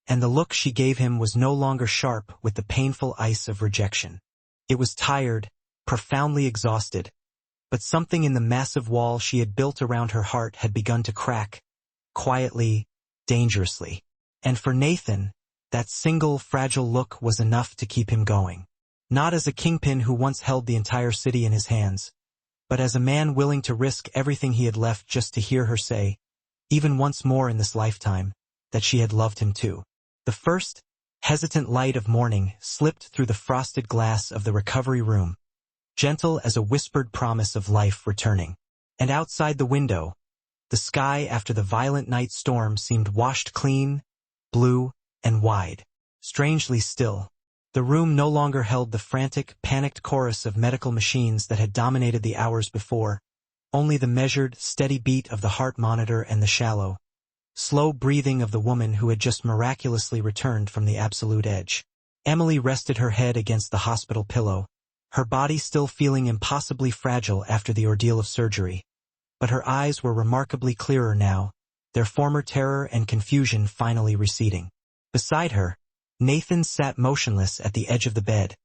and the look she gave him was no longer sharp with the painful ice of rejection. It was tired, profoundly exhausted, but something in the massive wall she had built around her heart had begun to crack, quietly, dangerously. And for Nathan, that single, fragile look was enough to keep him going. Not as a kingpin who once held the entire city in his hands, but as a man willing to risk everything he had left just to hear her say, even once more in this lifetime, that she had loved him too. The first, hesitant light of morning slipped through the frosted glass of the recovery room, gentle as a whispered promise of life returning. And outside the window, the sky after the violent night storm seemed washed clean, blue, and wide. Strangely still. The room no longer held the frantic, panicked chorus of medical machines that had dominated the hours before, only the measured, steady beat of the heart monitor and the shallow, slow breathing of the woman who had just miraculously returned from the absolute edge. Emily rested her head against the hospital pillow, her body still feeling impossibly fragile after the ordeal of surgery. But her eyes were remarkably clearer now, their former terror and confusion finally receding. Beside her, Nathan sat motionless at the edge of the bed,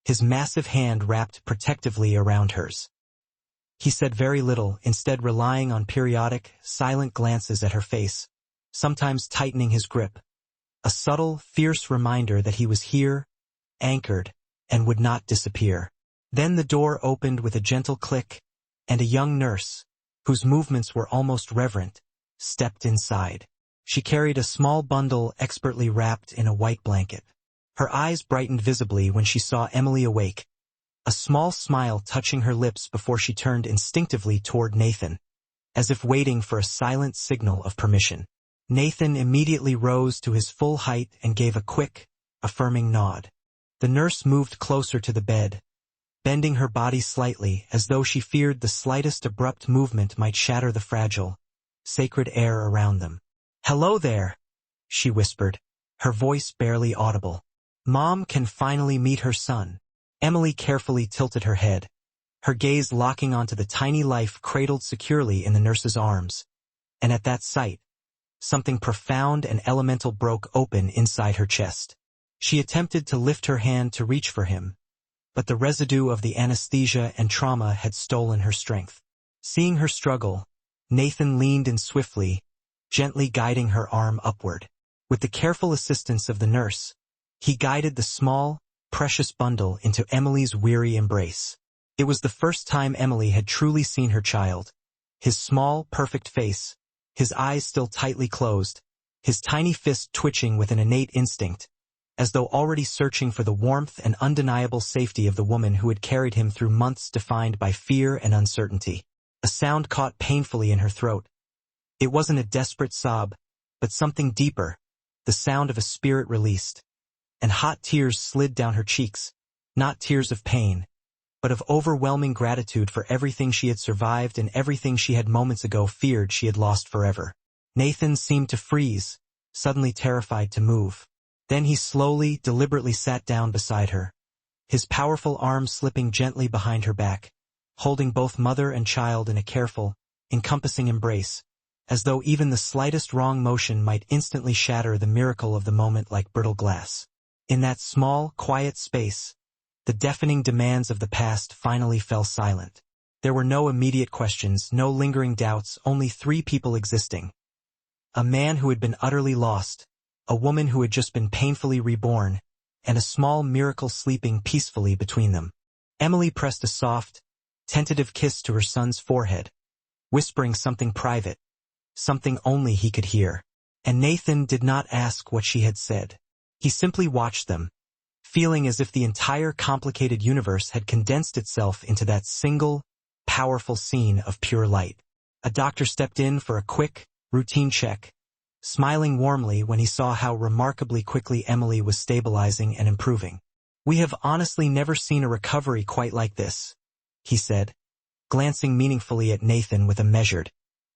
his massive hand wrapped protectively around hers. He said very little, instead relying on periodic, silent glances at her face, sometimes tightening his grip, a subtle, fierce reminder that he was here, anchored, and would not disappear. Then the door opened with a gentle click, and a young nurse, whose movements were almost reverent, stepped inside. She carried a small bundle expertly wrapped in a white blanket. Her eyes brightened visibly when she saw Emily awake, a small smile touching her lips before she turned instinctively toward Nathan, as if waiting for a silent signal of permission. Nathan immediately rose to his full height and gave a quick, affirming nod. The nurse moved closer to the bed, bending her body slightly as though she feared the slightest abrupt movement might shatter the fragile, sacred air around them. "Hello there," she whispered, her voice barely audible. "Mom can finally meet her son." Emily carefully tilted her head, her gaze locking onto the tiny life cradled securely in the nurse's arms. And at that sight, something profound and elemental broke open inside her chest. She attempted to lift her hand to reach for him, but the residue of the anesthesia and trauma had stolen her strength. Seeing her struggle, Nathan leaned in swiftly, gently guiding her arm upward. With the careful assistance of the nurse, he guided the small, precious bundle into Emily's weary embrace. It was the first time Emily had truly seen her child. His small, perfect face, his eyes still tightly closed, his tiny fist twitching with an innate instinct, as though already searching for the warmth and undeniable safety of the woman who had carried him through months defined by fear and uncertainty. A sound caught painfully in her throat. It wasn't a desperate sob, but something deeper, the sound of a spirit released. And hot tears slid down her cheeks, not tears of pain, but of overwhelming gratitude for everything she had survived and everything she had moments ago feared she had lost forever. Nathan seemed to freeze, suddenly terrified to move. Then he slowly, deliberately sat down beside her, his powerful arms slipping gently behind her back, holding both mother and child in a careful, encompassing embrace, as though even the slightest wrong motion might instantly shatter the miracle of the moment like brittle glass. In that small, quiet space, the deafening demands of the past finally fell silent. There were no immediate questions, no lingering doubts, only three people existing. A man who had been utterly lost, a woman who had just been painfully reborn, and a small miracle sleeping peacefully between them. Emily pressed a soft, tentative kiss to her son's forehead, whispering something private, something only he could hear. And Nathan did not ask what she had said. He simply watched them, feeling as if the entire complicated universe had condensed itself into that single, powerful scene of pure light. A doctor stepped in for a quick, routine check, smiling warmly when he saw how remarkably quickly Emily was stabilizing and improving. "We have honestly never seen a recovery quite like this," he said, glancing meaningfully at Nathan with a measured,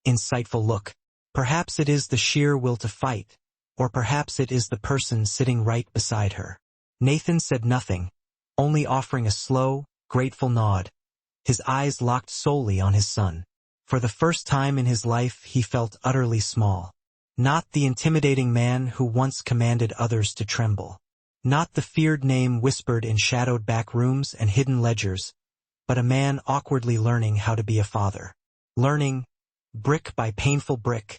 insightful look. "Perhaps it is the sheer will to fight, or perhaps it is the person sitting right beside her." Nathan said nothing, only offering a slow, grateful nod, his eyes locked solely on his son. For the first time in his life he felt utterly small. Not the intimidating man who once commanded others to tremble. Not the feared name whispered in shadowed back rooms and hidden ledgers, but a man awkwardly learning how to be a father. Learning, brick by painful brick,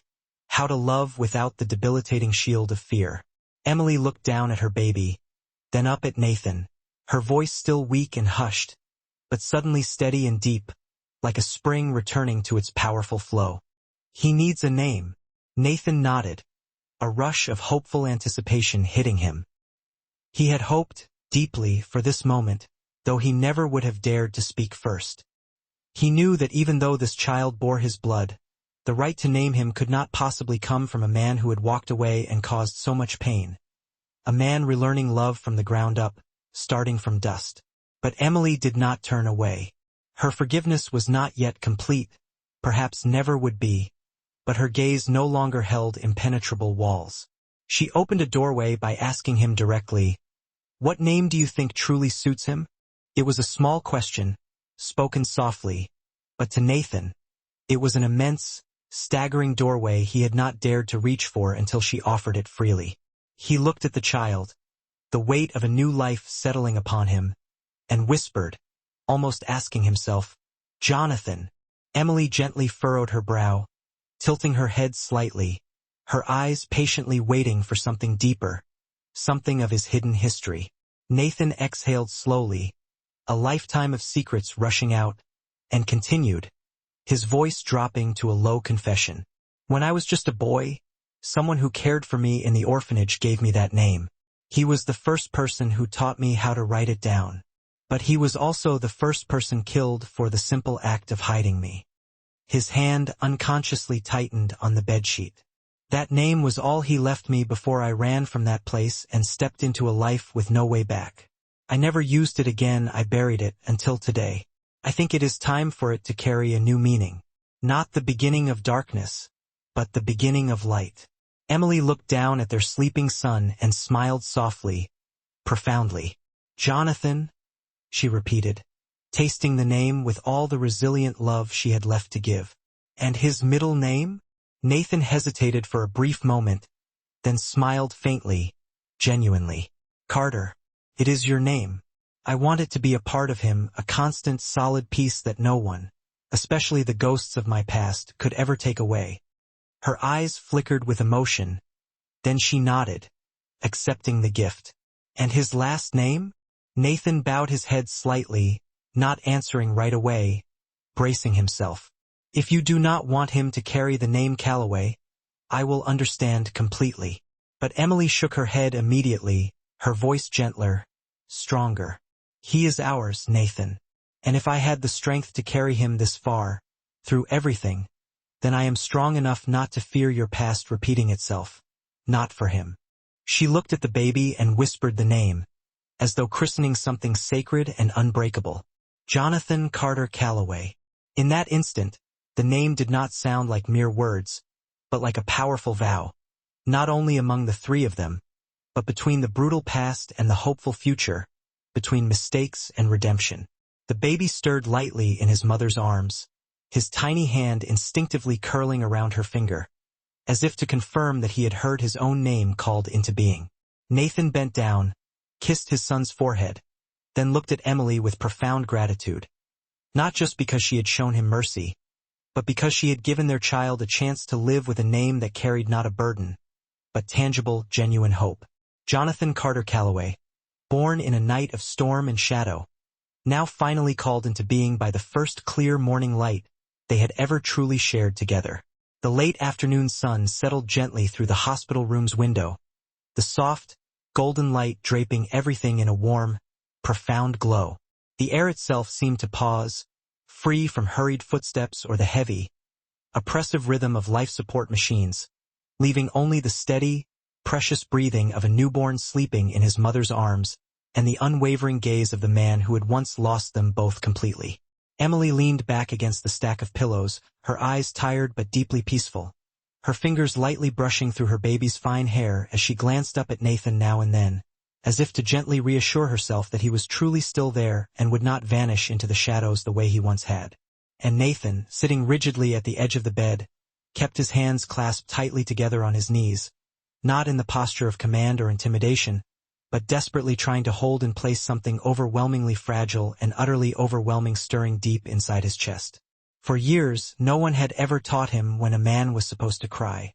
how to love without the debilitating shield of fear. Emily looked down at her baby, then up at Nathan, her voice still weak and hushed, but suddenly steady and deep, like a spring returning to its powerful flow. "He needs a name." Nathan nodded, a rush of hopeful anticipation hitting him. He had hoped, deeply, for this moment, though he never would have dared to speak first. He knew that even though this child bore his blood, the right to name him could not possibly come from a man who had walked away and caused so much pain. A man relearning love from the ground up, starting from dust. But Emily did not turn away. Her forgiveness was not yet complete, perhaps never would be, but her gaze no longer held impenetrable walls. She opened a doorway by asking him directly, "What name do you think truly suits him?" It was a small question, spoken softly, but to Nathan, it was an immense, staggering doorway he had not dared to reach for until she offered it freely. He looked at the child, the weight of a new life settling upon him, and whispered, almost asking himself, "Jonathan." Emily gently furrowed her brow, tilting her head slightly, her eyes patiently waiting for something deeper, something of his hidden history. Nathan exhaled slowly, a lifetime of secrets rushing out, and continued, his voice dropping to a low confession. "When I was just a boy, someone who cared for me in the orphanage gave me that name. He was the first person who taught me how to write it down. But he was also the first person killed for the simple act of hiding me." His hand unconsciously tightened on the bedsheet. "That name was all he left me before I ran from that place and stepped into a life with no way back. I never used it again. I buried it until today. I think it is time for it to carry a new meaning. Not the beginning of darkness, but the beginning of light." Emily looked down at their sleeping son and smiled softly, profoundly. "Jonathan," she repeated, tasting the name with all the resilient love she had left to give. "And his middle name?" Nathan hesitated for a brief moment, then smiled faintly, genuinely. "Carter. It is your name. I want it to be a part of him, a constant, solid piece that no one, especially the ghosts of my past, could ever take away." Her eyes flickered with emotion, then she nodded, accepting the gift. "And his last name?" Nathan bowed his head slightly, not answering right away, bracing himself. "If you do not want him to carry the name Calloway, I will understand completely." But Emily shook her head immediately, her voice gentler, stronger. "He is ours, Nathan. And if I had the strength to carry him this far, through everything, then I am strong enough not to fear your past repeating itself. Not for him." She looked at the baby and whispered the name, as though christening something sacred and unbreakable. "Jonathan Carter Calloway." In that instant, the name did not sound like mere words, but like a powerful vow, not only among the three of them, but between the brutal past and the hopeful future, between mistakes and redemption. The baby stirred lightly in his mother's arms, his tiny hand instinctively curling around her finger, as if to confirm that he had heard his own name called into being. Nathan bent down, kissed his son's forehead, then looked at Emily with profound gratitude. Not just because she had shown him mercy, but because she had given their child a chance to live with a name that carried not a burden, but tangible, genuine hope. Jonathan Carter Calloway, born in a night of storm and shadow, now finally called into being by the first clear morning light they had ever truly shared together. The late afternoon sun settled gently through the hospital room's window, the soft, golden light draping everything in a warm, profound glow. The air itself seemed to pause, free from hurried footsteps or the heavy, oppressive rhythm of life support machines, leaving only the steady, precious breathing of a newborn sleeping in his mother's arms and the unwavering gaze of the man who had once lost them both completely. Emily leaned back against the stack of pillows, her eyes tired but deeply peaceful, her fingers lightly brushing through her baby's fine hair as she glanced up at Nathan now and then, as if to gently reassure herself that he was truly still there and would not vanish into the shadows the way he once had. And Nathan, sitting rigidly at the edge of the bed, kept his hands clasped tightly together on his knees, not in the posture of command or intimidation, but desperately trying to hold in place something overwhelmingly fragile and utterly overwhelming stirring deep inside his chest. For years, no one had ever taught him when a man was supposed to cry.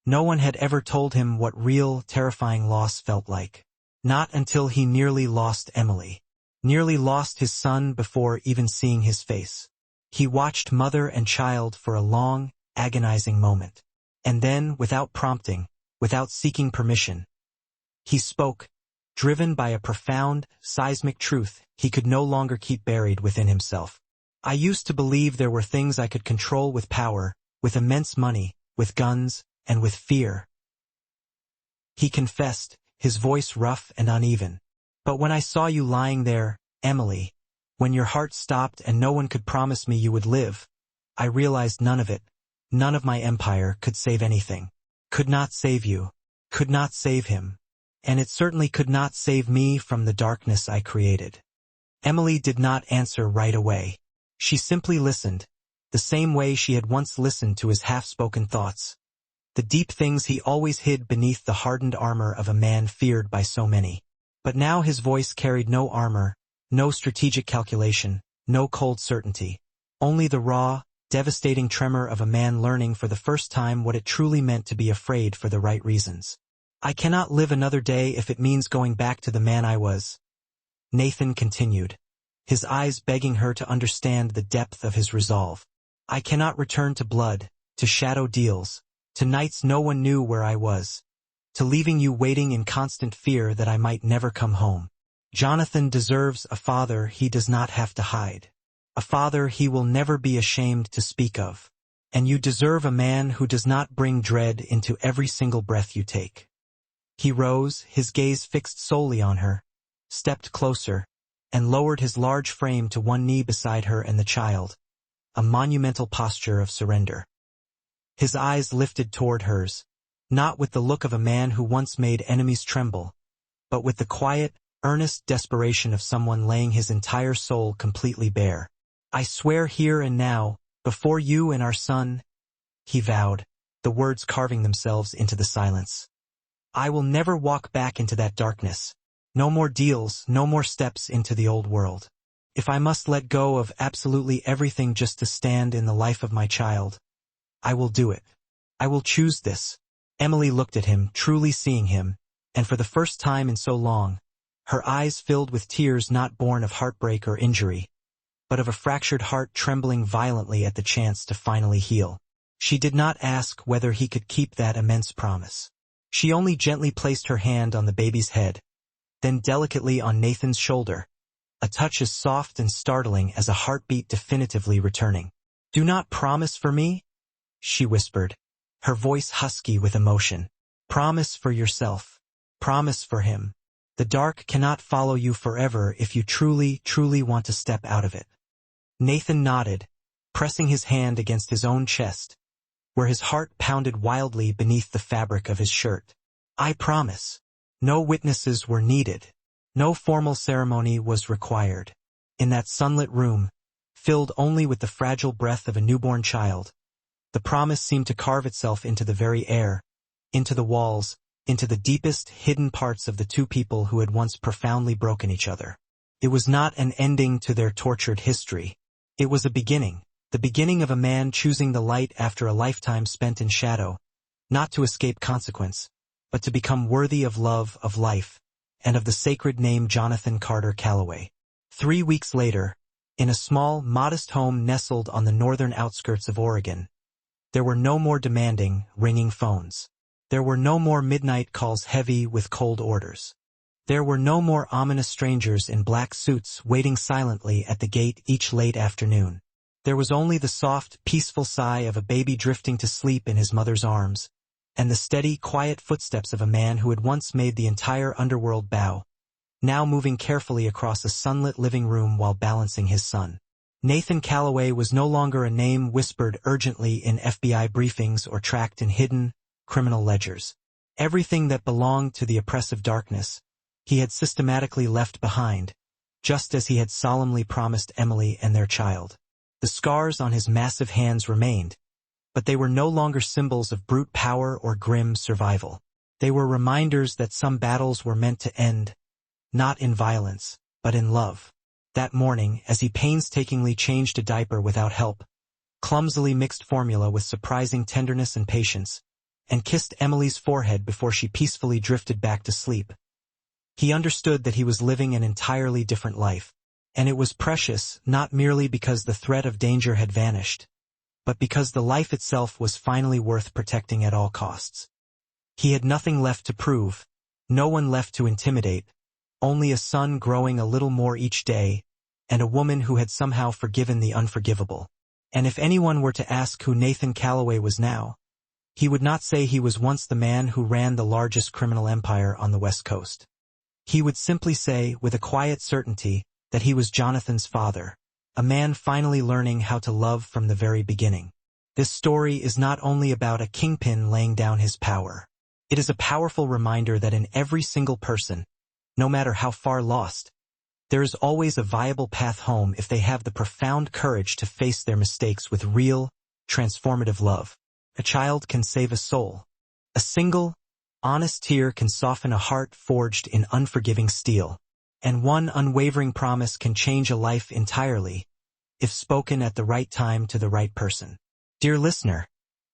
No one had ever told him what real, terrifying loss felt like. Not until he nearly lost Emily. Nearly lost his son before even seeing his face. He watched mother and child for a long, agonizing moment. And then, without prompting, without seeking permission, he spoke, driven by a profound, seismic truth he could no longer keep buried within himself. I used to believe there were things I could control with power, with immense money, with guns, and with fear. He confessed, his voice rough and uneven. But when I saw you lying there, Emily, when your heart stopped and no one could promise me you would live, I realized none of it, none of my empire could save anything. Could not save you. Could not save him. And it certainly could not save me from the darkness I created. Emily did not answer right away. She simply listened, the same way she had once listened to his half-spoken thoughts. The deep things he always hid beneath the hardened armor of a man feared by so many. But now his voice carried no armor, no strategic calculation, no cold certainty. Only the raw, devastating tremor of a man learning for the first time what it truly meant to be afraid for the right reasons. I cannot live another day if it means going back to the man I was. Nathan continued, his eyes begging her to understand the depth of his resolve. I cannot return to blood, to shadow deals, to nights no one knew where I was, to leaving you waiting in constant fear that I might never come home. Jonathan deserves a father he does not have to hide, a father he will never be ashamed to speak of, and you deserve a man who does not bring dread into every single breath you take. He rose, his gaze fixed solely on her, stepped closer, and lowered his large frame to one knee beside her and the child, a monumental posture of surrender. His eyes lifted toward hers, not with the look of a man who once made enemies tremble, but with the quiet, earnest desperation of someone laying his entire soul completely bare. I swear here and now, before you and our son, he vowed, the words carving themselves into the silence. I will never walk back into that darkness. No more deals, no more steps into the old world. If I must let go of absolutely everything just to stand in the life of my child, I will do it. I will choose this. Emily looked at him, truly seeing him, and for the first time in so long, her eyes filled with tears not born of heartbreak or injury, but of a fractured heart trembling violently at the chance to finally heal. She did not ask whether he could keep that immense promise. She only gently placed her hand on the baby's head, then delicately on Nathan's shoulder, a touch as soft and startling as a heartbeat definitively returning. Do not promise for me, she whispered, her voice husky with emotion. Promise for yourself. Promise for him. The dark cannot follow you forever if you truly, truly want to step out of it. Nathan nodded, pressing his hand against his own chest, where his heart pounded wildly beneath the fabric of his shirt. I promise. No witnesses were needed. No formal ceremony was required. In that sunlit room, filled only with the fragile breath of a newborn child, the promise seemed to carve itself into the very air, into the walls, into the deepest, hidden parts of the two people who had once profoundly broken each other. It was not an ending to their tortured history. It was a beginning, the beginning of a man choosing the light after a lifetime spent in shadow, not to escape consequence, but to become worthy of love, of life, and of the sacred name Jonathan Carter Calloway. 3 weeks later, in a small, modest home nestled on the northern outskirts of Oregon, there were no more demanding, ringing phones. There were no more midnight calls heavy with cold orders. There were no more ominous strangers in black suits waiting silently at the gate each late afternoon. There was only the soft, peaceful sigh of a baby drifting to sleep in his mother's arms, and the steady, quiet footsteps of a man who had once made the entire underworld bow, now moving carefully across a sunlit living room while balancing his son. Nathan Calloway was no longer a name whispered urgently in FBI briefings or tracked in hidden, criminal ledgers. Everything that belonged to the oppressive darkness, he had systematically left behind, just as he had solemnly promised Emily and their child. The scars on his massive hands remained, but they were no longer symbols of brute power or grim survival. They were reminders that some battles were meant to end, not in violence, but in love. That morning, as he painstakingly changed a diaper without help, clumsily mixed formula with surprising tenderness and patience, and kissed Emily's forehead before she peacefully drifted back to sleep, he understood that he was living an entirely different life, and it was precious not merely because the threat of danger had vanished, but because the life itself was finally worth protecting at all costs. He had nothing left to prove, no one left to intimidate, only a son growing a little more each day, and a woman who had somehow forgiven the unforgivable. And if anyone were to ask who Nathan Calloway was now, he would not say he was once the man who ran the largest criminal empire on the West Coast. He would simply say, with a quiet certainty, that he was Jonathan's father, a man finally learning how to love from the very beginning. This story is not only about a kingpin laying down his power. It is a powerful reminder that in every single person, no matter how far lost, there is always a viable path home if they have the profound courage to face their mistakes with real, transformative love. A child can save a soul. A single, honest tear can soften a heart forged in unforgiving steel. And one unwavering promise can change a life entirely, if spoken at the right time to the right person. Dear listener,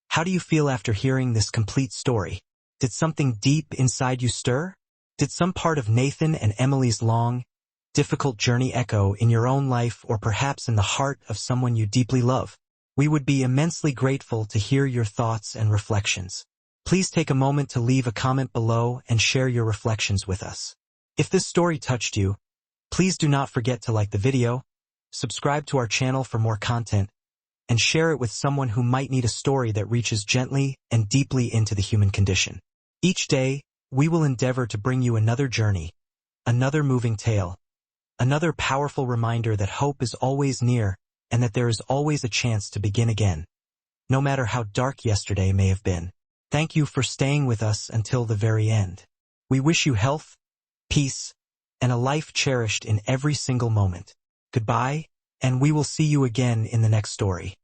how do you feel after hearing this complete story? Did something deep inside you stir? Did some part of Nathan and Emily's long, difficult journey echo in your own life or perhaps in the heart of someone you deeply love? We would be immensely grateful to hear your thoughts and reflections. Please take a moment to leave a comment below and share your reflections with us. If this story touched you, please do not forget to like the video, subscribe to our channel for more content, and share it with someone who might need a story that reaches gently and deeply into the human condition. Each day, we will endeavor to bring you another journey, another moving tale, another powerful reminder that hope is always near and that there is always a chance to begin again, no matter how dark yesterday may have been. Thank you for staying with us until the very end. We wish you health, peace, and a life cherished in every single moment. Goodbye, and we will see you again in the next story.